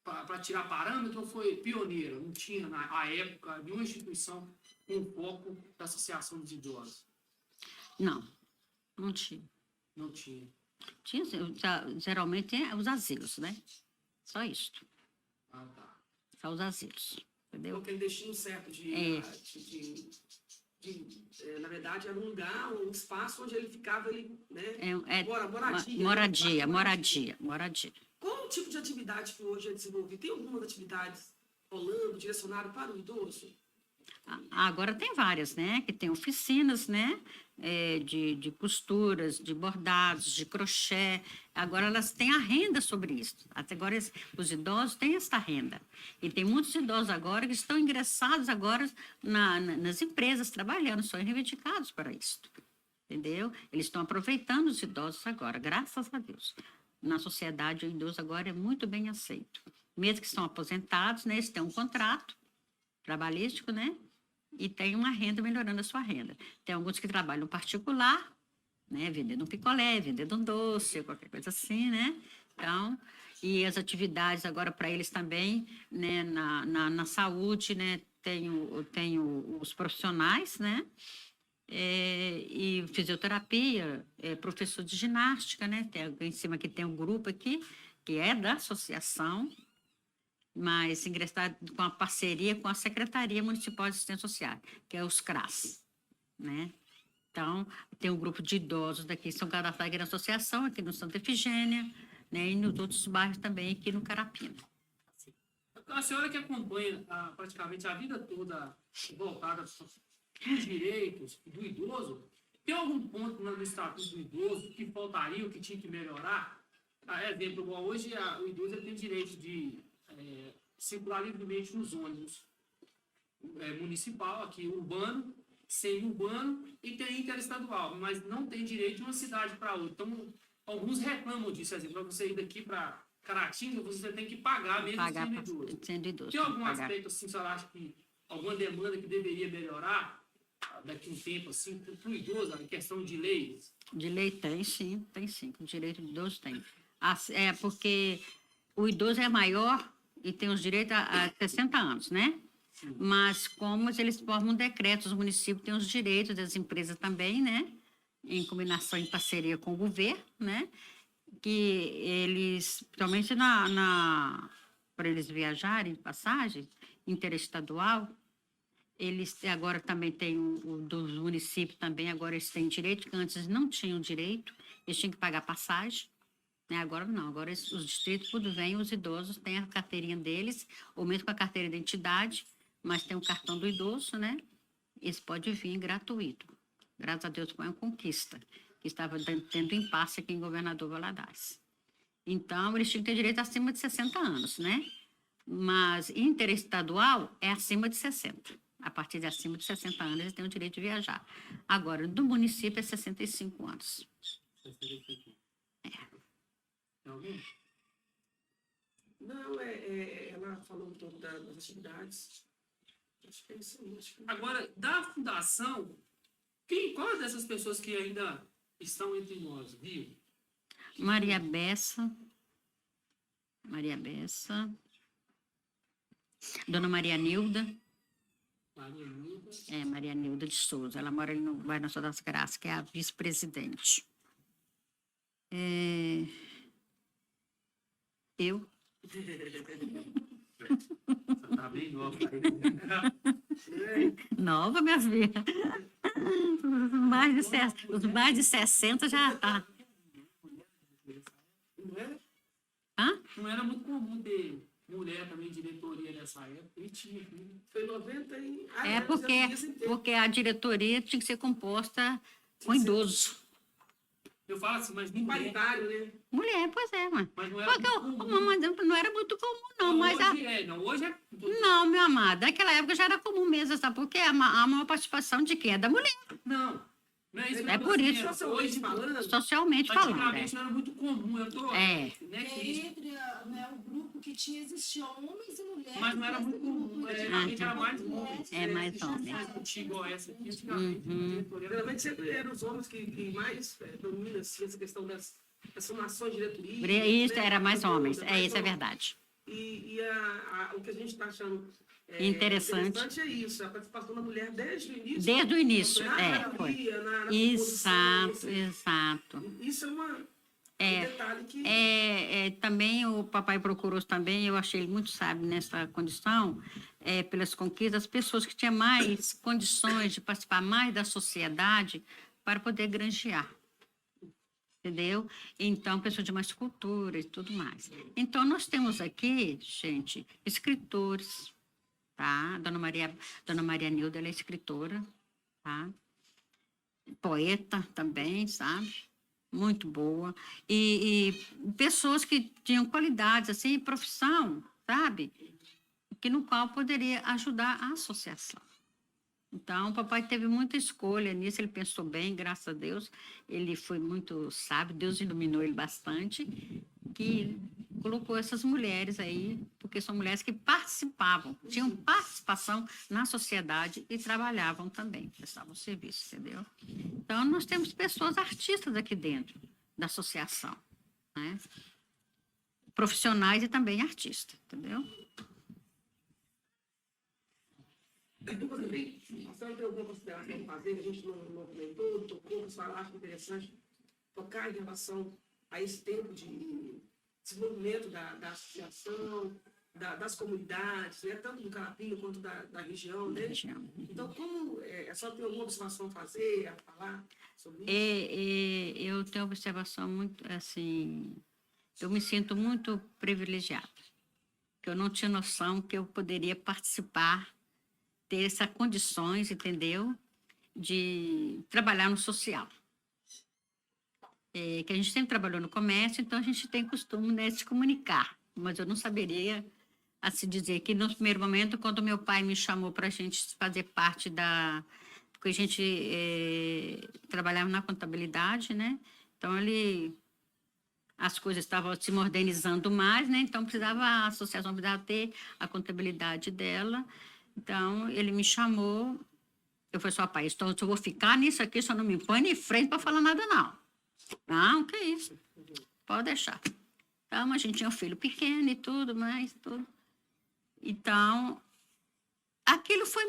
para tirar parâmetro ou foi pioneira? Não tinha, na época, nenhuma instituição com foco da Associação dos Idosos? Não, não tinha. Não tinha. Tinha, geralmente, tem os asilos, né? Só isto. Ah, tá. Só os asilos, entendeu? Aquele destino certo na verdade, era um lugar, um espaço onde ele ficava, né? Moradia. Qual o tipo de atividade que hoje é desenvolvido? Tem algumas atividades rolando, direcionado para o idoso? Agora tem várias, né? Que tem oficinas, né? De costuras, de bordados, de crochê. Agora elas têm a renda sobre isso. Até agora os idosos têm esta renda. E tem muitos idosos agora que estão ingressados agora nas empresas trabalhando, são reivindicados para isso. Entendeu? Eles estão aproveitando os idosos agora, graças a Deus. Na sociedade, o idoso agora é muito bem aceito. Mesmo que estão aposentados, né? Eles têm um contrato trabalhístico, né? E tem uma renda, melhorando a sua renda. Tem alguns que trabalham particular, né? Vendendo um picolé, vendendo um doce, qualquer coisa assim, né? Então, e as atividades agora para eles também, né? Na saúde, né? Tem os profissionais, né? E fisioterapia, professor de ginástica, né? Tem em cima que tem um grupo aqui, que é da associação, mas ingressar com a parceria com a Secretaria Municipal de Assistência Social, que é os CRAS, né? Então, tem um grupo de idosos daqui, são cadastrados aqui na associação, aqui no Santa Efigênia, né? E nos outros bairros também, aqui no Carapina. A senhora que acompanha praticamente a vida toda voltada para os direitos do idoso, tem algum ponto no Estatuto do Idoso que faltaria, ou que tinha que melhorar? Exemplo, igual hoje o idoso tem direito de circular livremente nos ônibus municipal, aqui urbano, semi-urbano e tem interestadual, mas não tem direito de uma cidade para outra. Então, alguns reclamam disso, exemplo, para você ir daqui para Caratinga, você tem que pagar mesmo sendo idoso. Tem algum aspecto assim, você acha que alguma demanda que deveria melhorar daqui a um tempo, assim, para o idoso, a questão de leis? De lei tem sim. O direito do idoso tem. Porque o idoso é maior e tem os direitos a 60 anos, né? Sim. Mas como eles formam decretos, os municípios têm os direitos das empresas também, né? Em combinação, em parceria com o governo, né? Que eles, principalmente para eles viajarem, passagem interestadual, eles agora também têm o dos municípios também, agora eles têm direito, que antes não tinham direito, eles tinham que pagar passagem. Né? Agora não, agora os distritos, tudo vem, os idosos têm a carteirinha deles, ou mesmo com a carteira de identidade, mas tem o cartão do idoso, né? Eles podem vir gratuito. Graças a Deus foi uma conquista, que estava tendo impasse aqui em Governador Valadares. Então, eles tinham que ter direito acima de 60 anos, né? Mas interestadual é acima de 60. A partir de acima de 60 anos, eles têm o direito de viajar. Agora, do município é 65 anos. 65. Alguém? Não, ela falou um pouco das atividades. Acho que é isso aí. Agora, da fundação, qual dessas pessoas que ainda estão entre nós, viu? Maria Bessa. Dona Maria Nilda. Maria Nilda de Souza. Ela mora ali no bairro Nossa das Graças, que é a vice-presidente. Eu. Você tá bem nova aí. Nova, minha filha. Os mais de 60 já tá. Não era muito comum ter mulher também diretoria nessa época. E tinha. Foi 90 e... porque a diretoria tinha que ser composta com idosos. Eu falo assim, mas ninguém... Paritário, né? Mulher, pois é, mãe. Mas não era muito comum. Não era muito comum, não. Não, mas hoje é... Não, meu amado. Naquela época já era comum mesmo, sabe? Porque a maior participação de quem? É da mulher. Não é isso. É por isso. Socialmente falando. Antigamente não era muito comum. É. Entre o grupo que existiam homens e mulheres. Mas não era muito comum, né? Geralmente era mais homens. É mais homens. Contigo, essa aqui, antigamente, na diretoria, Geralmente sempre eram os homens que mais dominam assim, essa questão das formações de diretoria. Isso, né? era mais homens. Mais Isso é homens. verdade. E o que a gente está achando Interessante é isso, a participação da mulher desde o início. Desde o início, na foi. diretoria, na composição, Exato, assim. exato. Isso é um detalhe que... Também o papai procurou também, eu achei ele muito sábio nessa condição, pelas conquistas, as pessoas que tinham mais condições de participar mais da sociedade para poder granjear. Entendeu? Então, pessoas de mais cultura e tudo mais. Então, nós temos aqui, gente, escritores, tá? Dona Maria Nilda, ela é escritora, tá? Poeta também, sabe? Muito boa. E pessoas que tinham qualidades, assim, profissão, sabe? Que no qual poderia ajudar a associação. Então, o papai teve muita escolha nisso, ele pensou bem, graças a Deus, ele foi muito sábio, Deus iluminou ele bastante, que colocou essas mulheres aí, porque são mulheres que participavam, tinham participação na sociedade e trabalhavam também, prestavam serviço, entendeu? Então, nós temos pessoas artistas aqui dentro da associação, né? Profissionais e também artistas, entendeu? Você tem alguma consideração para fazer? A gente não comentou, tocou, o senhor acha interessante tocar em relação a esse tempo de desenvolvimento da associação, das comunidades, né? Tanto do Carapinho quanto da região, né? Então, como só tem alguma observação a fazer, a falar sobre isso? Eu tenho observação muito, assim, eu me sinto muito privilegiada, que eu não tinha noção que eu poderia participar, ter essas condições, entendeu? De trabalhar no social. Que a gente sempre trabalhou no comércio, então a gente tem costume, né, de se comunicar. Mas eu não saberia, assim dizer, que no primeiro momento, quando meu pai me chamou para a gente fazer parte porque a gente trabalhava na contabilidade, né? Então, as coisas estavam se modernizando mais, né? Então, a associação precisava ter a contabilidade dela. Então, ele me chamou, eu falei, só pai, então eu vou ficar nisso aqui, só não me põe em frente para falar nada, não. Não, que isso? Pode deixar. Então, a gente tinha um filho pequeno e tudo, mais tudo. Então, aquilo foi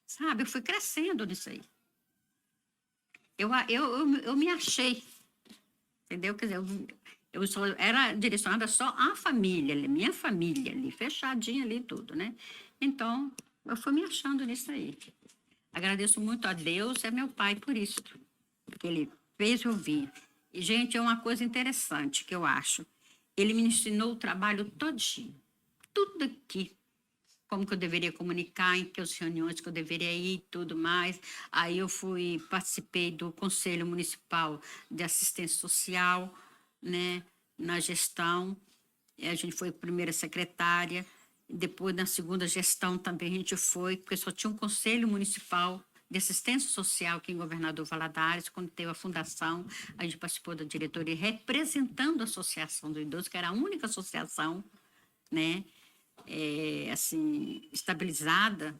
sabe, eu fui crescendo nisso aí. Eu me achei, entendeu? Quer dizer, eu só era direcionada só à família, minha família ali, fechadinha ali tudo, né? Então, eu fui me achando nisso aí. Agradeço muito a Deus e a meu pai por isso, porque ele fez eu vir. E, gente, é uma coisa interessante que eu acho. Ele me ensinou o trabalho todinho, tudo aqui. Como que eu deveria comunicar, em que as reuniões que eu deveria ir e tudo mais. Aí eu participei do Conselho Municipal de Assistência Social, né, na gestão, a gente foi primeira secretária, depois na segunda gestão também a gente foi, porque só tinha um Conselho Municipal de Assistência Social aqui em Governador Valadares, quando teve a fundação, a gente participou da diretoria representando a Associação do Idoso, que era a única associação, né, assim, estabilizada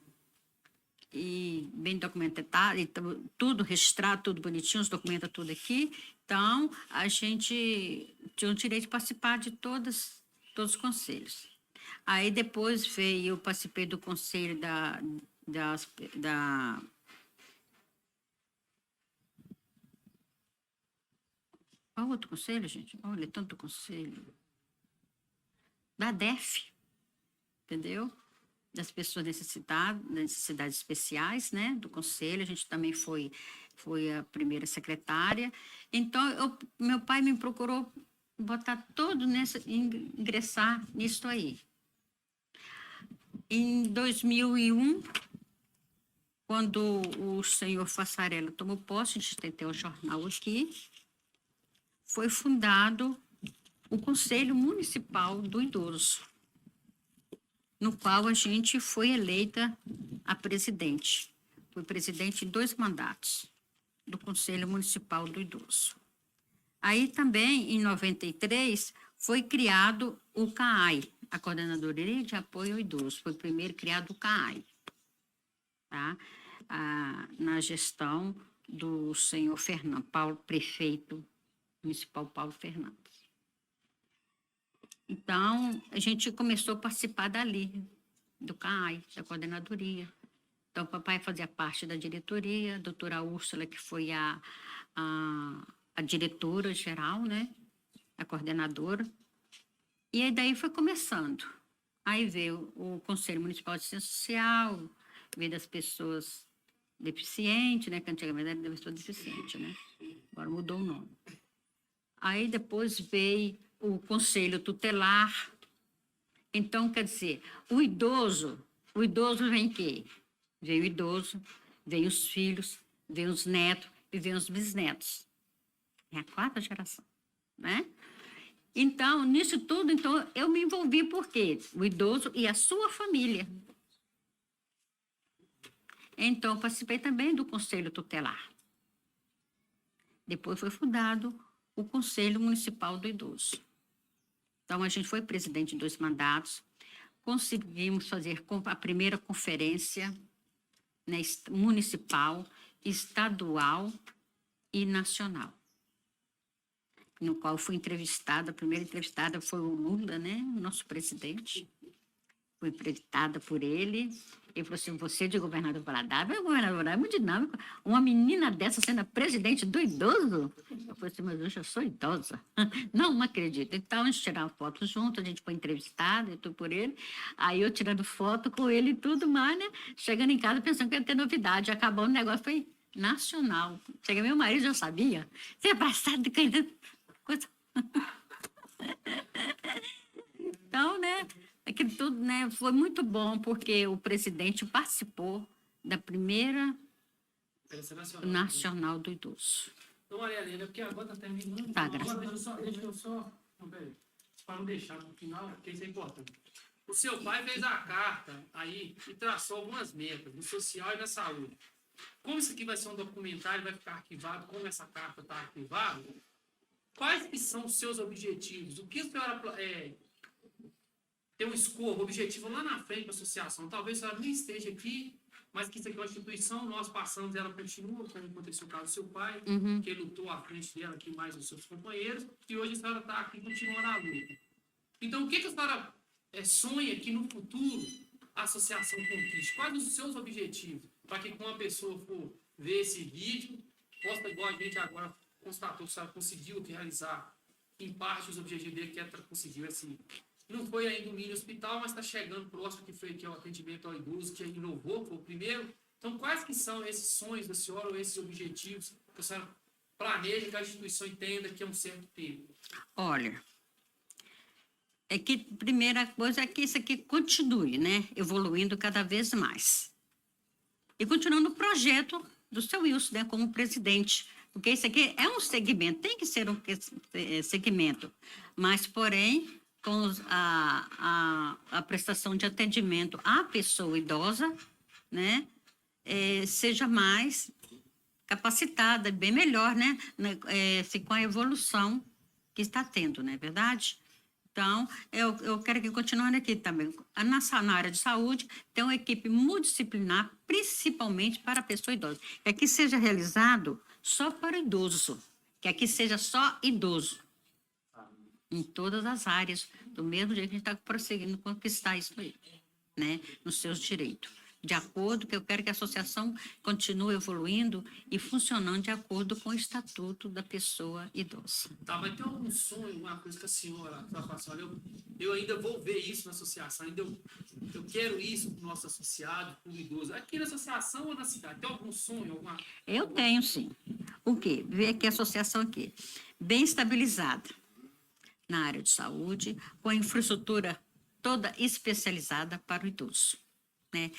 e bem documentada, e tudo registrado, tudo bonitinho, os documenta tudo aqui. Então, a gente tinha o direito de participar de todos os conselhos. Aí, depois eu participei do conselho Qual outro conselho, gente? Olha, tanto conselho. Da DEF, entendeu? Das pessoas necessidades especiais, né? Do conselho, a gente também foi a primeira secretária. Então, meu pai me procurou botar ingressar nisso aí. Em 2001, quando o senhor Fassarella tomou posse, a gente tem até o jornal aqui, foi fundado o Conselho Municipal do Idoso, no qual a gente foi eleita a presidente. Fui presidente em 2 mandatos do Conselho Municipal do Idoso. Aí também, em 93, foi criado o CAAI, a Coordenadoria de Apoio ao Idoso. Foi primeiro criado o CAAI, tá? Na gestão do senhor Fernando, prefeito municipal Paulo Fernandes. Então, a gente começou a participar dali, do CAAI, da coordenadoria. Então, o papai fazia parte da diretoria, a doutora Úrsula, que foi a diretora geral, né? A coordenadora. E aí daí foi começando. Aí veio o Conselho Municipal de Assistência Social, veio das pessoas deficientes, né? Que antigamente era da pessoa deficiente, né? Agora mudou o nome. Aí depois veio o Conselho Tutelar. Então, quer dizer, o idoso vem quê? Veio o idoso, veio os filhos, veio os netos e veio os bisnetos. É a 4ª geração, né? Então, nisso tudo, então, eu me envolvi porque o idoso e a sua família. Então, participei também do Conselho Tutelar. Depois foi fundado o Conselho Municipal do Idoso. Então, a gente foi presidente de 2 mandatos, conseguimos fazer a primeira conferência, né, municipal, estadual e nacional, no qual fui entrevistada. A primeira entrevistada foi o Lula, né, o nosso presidente. Fui entrevistada por ele. Ele falou assim: você de governador Valadares, o governador é muito dinâmico. Uma menina dessa sendo a presidente do idoso? Eu falei assim: mas eu já sou idosa. Não acredito. Então, a gente tirava foto junto, a gente foi entrevistada e tudo por ele. Aí eu tirando foto com ele e tudo mais, né? Chegando em casa pensando que ia ter novidade. Acabou o negócio, foi nacional. Chega, meu marido já sabia. Você é passado de coisa. Então, né? Aquilo tudo, né, foi muito bom, porque o presidente participou da primeira Nacional do Idoso. Então, Maria Helena, porque agora está terminando. Tá, graças a Deus. Deixa eu só para não deixar no final, porque isso é importante. O seu pai fez a carta aí e traçou algumas metas, no social e na saúde. Como isso aqui vai ser um documentário, vai ficar arquivado, como essa carta está arquivada, quais que são os seus objetivos? O que a senhora tem um escopo, objetivo lá na frente da associação? Talvez a senhora nem esteja aqui, mas que isso aqui é uma instituição, nós passamos, ela continua, como aconteceu o caso do seu pai, que ele lutou à frente dela aqui, mais os seus companheiros, e hoje a senhora está aqui continuando a luta. Então, o que a senhora sonha que no futuro a associação conquiste? Quais os seus objetivos? Para que quando uma pessoa for ver esse vídeo, possa, igual a gente agora constatou, que a senhora conseguiu realizar em parte os objetivos dele, que ela conseguiu assim. Não foi ainda o mini hospital, mas está chegando próximo, que foi aqui o atendimento ao idoso, que inovou, foi o primeiro. Então, quais que são esses sonhos da senhora, ou esses objetivos que a senhora planeja que a instituição entenda que é um certo tempo? Olha, é que a primeira coisa é que isso aqui continue, né, evoluindo cada vez mais. E continuando o projeto do seu Wilson, né, como presidente, porque isso aqui é um segmento, tem que ser um segmento, mas, porém, com a prestação de atendimento à pessoa idosa, né, seja mais capacitada, bem melhor, né, com a evolução que está tendo, não é verdade? Então, eu quero que continuando aqui também. Na área de saúde, tem uma equipe multidisciplinar, principalmente para a pessoa idosa. Que aqui seja realizado só para idoso, que aqui seja só idoso. Em todas as áreas, do mesmo jeito que a gente está prosseguindo conquistar isso aí, né, nos seus direitos. De acordo, que eu quero que a associação continue evoluindo e funcionando de acordo com o estatuto da pessoa idosa. Tá, mas tem algum sonho, uma coisa que a senhora vai falar assim: olha, eu ainda vou ver isso na associação, ainda eu quero isso para o nosso associado, para o idoso. Aqui na associação ou na cidade? Tem algum sonho? Eu tenho, sim. O quê? Ver que a associação aqui, bem estabilizada na área de saúde, com a infraestrutura toda especializada para o idoso, né?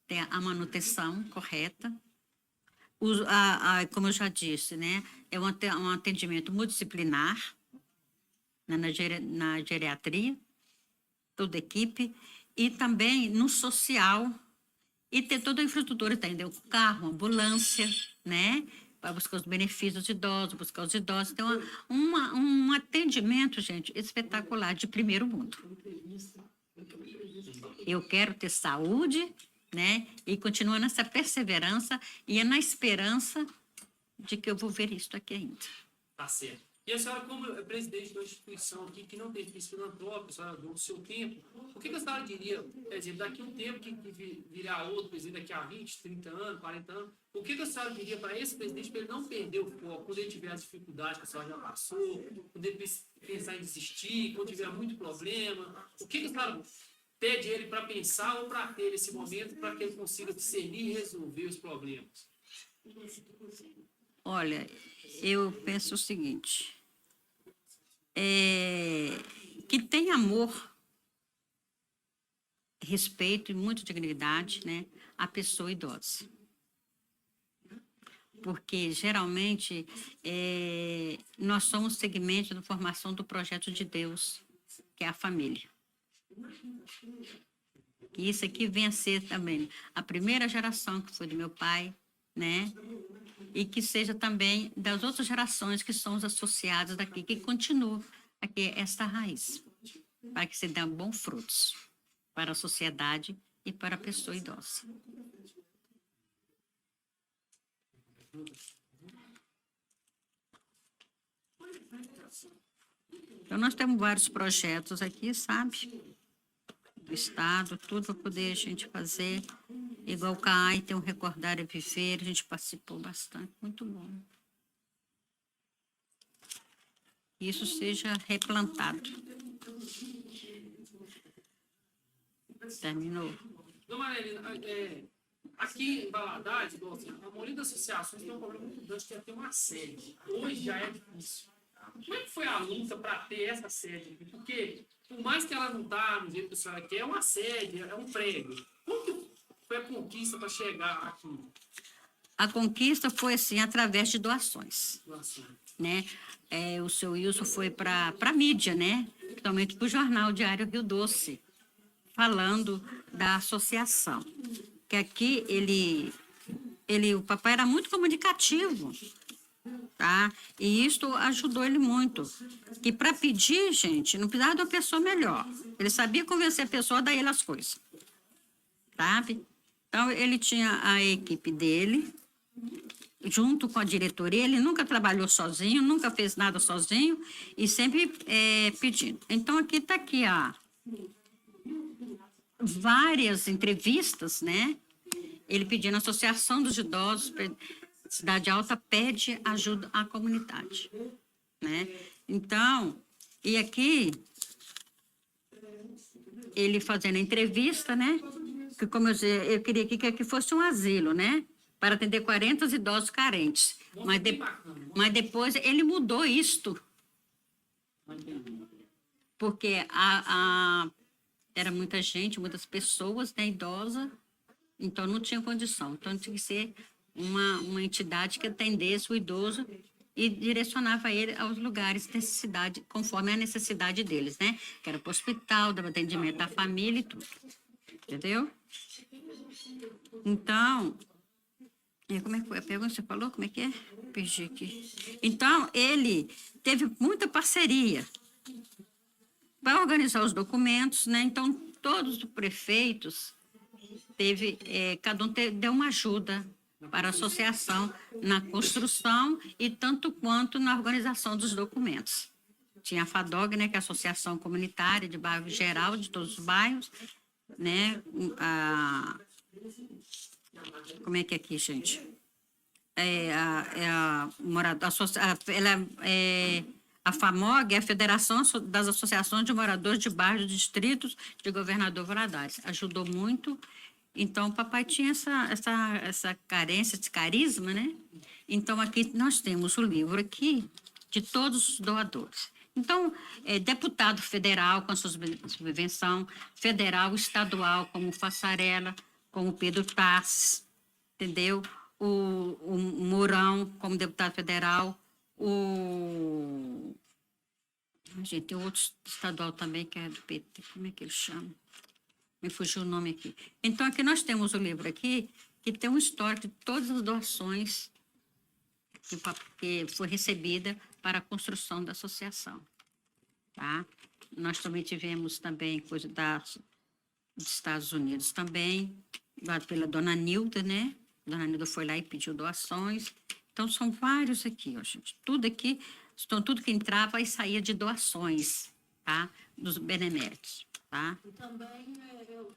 Tem a manutenção correta, como eu já disse, né? É um atendimento multidisciplinar, né? Na geriatria, toda a equipe, e também no social, e ter toda a infraestrutura, entendeu? Carro, ambulância, né? para buscar os benefícios dos idosos, buscar os idosos. Então, um atendimento, gente, espetacular, de primeiro mundo. Eu quero ter saúde, né? E continuar nessa perseverança e é na esperança de que eu vou ver isso aqui ainda. Tá certo. E a senhora, como é presidente de uma instituição aqui que não tem fins filantrópicos, a senhora doa o seu tempo, o que a senhora diria, por exemplo, daqui a um tempo que virá outro presidente, daqui a 20, 30 anos, 40 anos, o que a senhora diria para esse presidente para ele não perder o foco, quando ele tiver as dificuldades que a senhora já passou, quando ele pensar em desistir, quando tiver muito problema, o que a senhora pede ele para pensar ou para ter esse momento para que ele consiga discernir e resolver os problemas? Olha, eu penso o seguinte, que tem amor, respeito e muita dignidade, né, à pessoa idosa. Porque, geralmente, nós somos segmento da formação do projeto de Deus, que é a família. E isso aqui vem a ser também a primeira geração que foi do meu pai, né? E que seja também das outras gerações que são os associados daqui, que continue aqui esta raiz, para que se dê bons frutos para a sociedade e para a pessoa idosa. Então, nós temos vários projetos aqui, sabe? Do Estado, tudo para poder a gente fazer. Igual o CAI tem um Recordar e Viver, a gente participou bastante, muito bom. Isso seja replantado. Terminou. Dona Marilena, aqui em Valadares, a maioria das associações tem um problema muito grande, que é ter uma sede. Hoje já é difícil. Como é que foi a luta para ter essa sede? Porque, por mais que ela não está no jeito que a senhora quer, é uma sede, é um prédio. Como que foi a conquista para chegar aqui? A conquista foi, assim, através de doações. Doação. Né? O seu Wilson foi para a mídia, né? Principalmente para o jornal Diário Rio Doce, falando da associação. Que aqui o papai era muito comunicativo, tá? E isso ajudou ele muito. Que para pedir, gente, não precisava de uma pessoa melhor. Ele sabia convencer a pessoa a dar ele as coisas, sabe? Então, ele tinha a equipe dele, junto com a diretoria, ele nunca trabalhou sozinho, nunca fez nada sozinho e sempre pedindo. Então, aqui está aqui, várias entrevistas, né? Ele pedindo a Associação dos Idosos, Cidade Alta pede ajuda à comunidade, né? Então, e aqui, ele fazendo a entrevista, né? Que, como eu queria que fosse um asilo, né? Para atender 40 idosos carentes. Mas depois ele mudou isto. Porque era muita gente, muitas pessoas, né, idosa, então não tinha condição. Então tinha que ser uma entidade que atendesse o idoso e direcionava ele aos lugares de necessidade, conforme a necessidade deles, né? Que era para o hospital, dava atendimento à família e tudo. Entendeu? Então, como é que foi a pergunta? Você falou? Como é que é? Perdi aqui. Então, ele teve muita parceria para organizar os documentos, né? Então, todos os prefeitos cada um deu uma ajuda para a associação na construção e tanto quanto na organização dos documentos. Tinha a FADOG, né, que é a Associação Comunitária de Bairro Geral, de todos os bairros, né? Como é que é aqui, gente? A FAMOG é a Federação das Associações de Moradores de Bairros Distritos de Governador Valadares. Ajudou muito. Então, o papai tinha essa carência, esse carisma, né? Então, aqui nós temos o livro aqui de todos os doadores. Então, deputado federal com a sua subvenção, federal, estadual, como Fassarella, como Pedro Tassi, entendeu? O Mourão, como deputado federal, gente, tem outro estadual também, que é do PT, como é que ele chama? Me fugiu o nome aqui. Então, aqui nós temos o livro aqui, que tem um histórico de todas as doações que foi recebida para a construção da associação. Tá? Nós também tivemos também coisa dos Estados Unidos também, dado pela dona Nilda, né? Dona Nilda foi lá e pediu doações. Então, são vários aqui, ó, gente. Tudo aqui, tudo que entrava e saía de doações, tá? Dos beneméritos, tá? E também,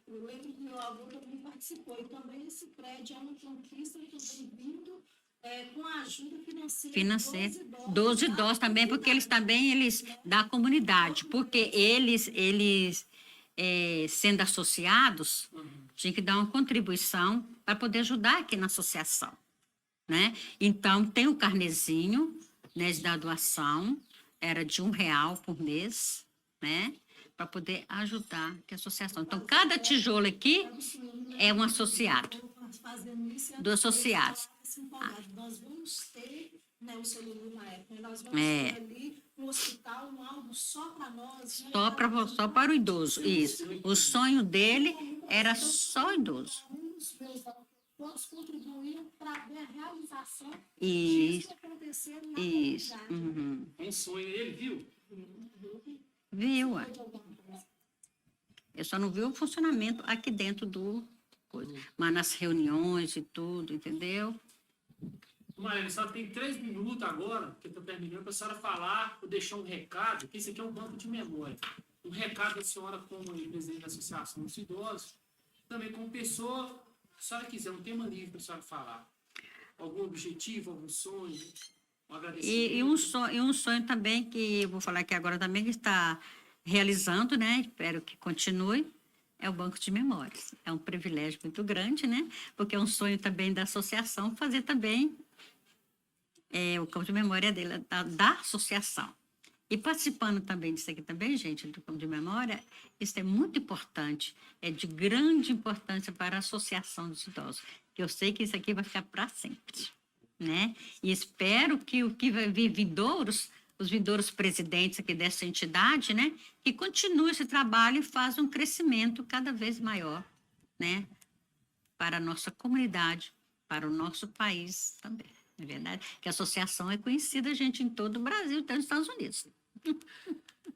eu lembro que meu avô também participou, e também esse prédio é uma conquista também vindo com a ajuda financeira dos idosos também, porque eles da comunidade, porque eles sendo associados, tinha que dar uma contribuição para poder ajudar aqui na associação, né? Então, tem o carnezinho, né, da doação, era de R$ 1 por mês, né? Para poder ajudar a associação. Então, cada tijolo aqui é um associado, do associados. Nós vamos ter, né, o seu Lulu na época, nós vamos ter ali um hospital, algo só para nós. Né? Só para o idoso, isso. O sonho dele era só idoso. Todos contribuíram para ver a realização disso acontecer na isso. comunidade. Um sonho, ele viu? Viu, ué. Eu só não vi o funcionamento aqui dentro do coisa, mas nas reuniões e tudo, entendeu? Maria, só tem 3 minutos agora, que eu estou terminando, para a senhora falar, ou deixar um recado, que esse aqui é um banco de memória. Um recado da senhora como presidente da Associação dos Idosos, também como pessoa, se a senhora quiser, um tema livre para a senhora falar. Algum objetivo, algum sonho, um agradecimento. E um sonho também, que eu vou falar aqui agora também, que está realizando, né? Espero que continue, é o Banco de Memórias. É um privilégio muito grande, né? Porque é um sonho também da associação fazer também o campo de memória dele, da associação. E participando também disso aqui também, gente, do campo de memória, isso é muito importante, é de grande importância para a associação dos idosos, que eu sei que isso aqui vai ficar para sempre, né? E espero que o que vai vir os vindouros presidentes aqui dessa entidade, né, que continue esse trabalho e faça um crescimento cada vez maior, né, para a nossa comunidade, para o nosso país também. Não é verdade? Que a associação é conhecida, gente, em todo o Brasil e até nos Estados Unidos. A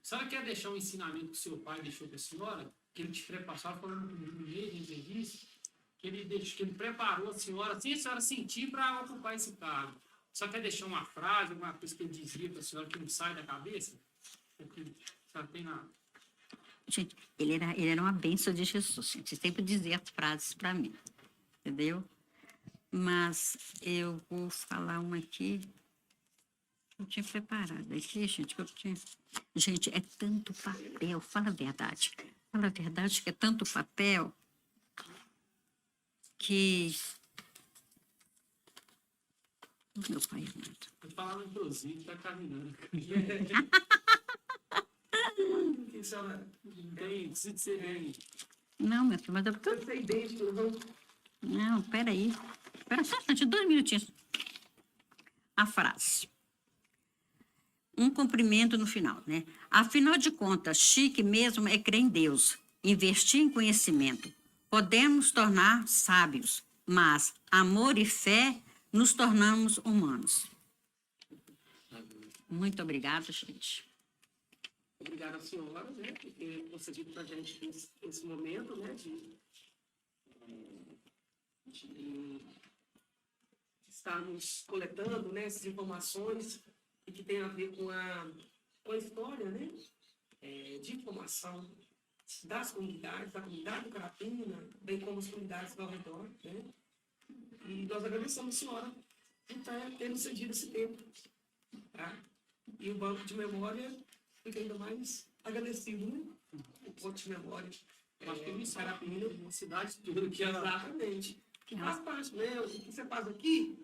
senhora quer deixar um ensinamento que seu pai deixou para a senhora? Que ele te preparou, falando no meio da entrevista, que ele preparou a senhora, sem a senhora sentir, para ocupar esse cargo. Só quer deixar uma frase, alguma coisa que ele dizia para a senhora que não sai da cabeça? Porque a senhora tem na... Gente, ele era uma bênção de Jesus, gente. Ele sempre dizia as frases para mim, entendeu? Mas eu vou falar uma aqui. Eu tinha preparado aqui, gente, que eu tinha... Gente, é tanto papel, fala a verdade. Fala a verdade que é tanto papel que... Meu pai amado. Vou falar no inclusive, tá caminhando. Tem, precisa de ser bem. Não, meu filho, mas eu... Eu sei desde Não, peraí. Espera só um instante, 2 minutinhos. A frase. Um cumprimento no final, né? Afinal de contas, chique mesmo é crer em Deus, investir em conhecimento. Podemos tornar sábios, mas amor e fé nos tornamos humanos. Muito obrigada, gente. Obrigada à senhora, né, por ter concedido para a gente esse momento, né, de estarmos coletando, né, essas informações e que tem a ver com a história, né, de informação das comunidades, da comunidade do Carapina, bem como as comunidades ao redor, né, e nós agradecemos a senhora por ter nos cedido esse tempo, tá? E o Banco de Memória fica ainda mais agradecido, né? O Banco de Memória. Acho que isso Carapina, uma cidade toda que ela... Exatamente. Que faz parte, né? O que você faz aqui,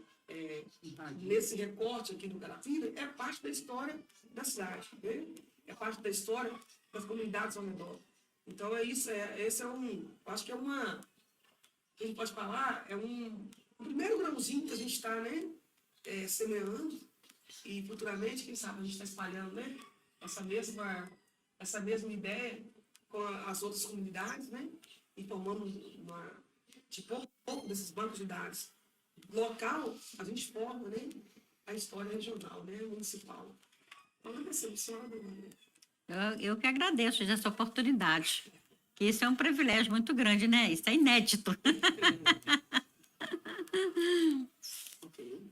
nesse recorte aqui do Carapina, é parte da história da cidade, né? É parte da história das comunidades ao redor. Então, esse é um... Acho que é uma... Que a gente pode falar, é um primeiro grãozinho que a gente está, né? Semeando. E futuramente, quem sabe, a gente está espalhando, né? Essa mesma ideia com as outras comunidades, né? E formando de pouco desses bancos de dados local, a gente forma, né? a história regional, né, municipal. Quando recepciona, Maria? Eu que agradeço essa oportunidade. Que isso é um privilégio muito grande, né? Isso é inédito. Ok.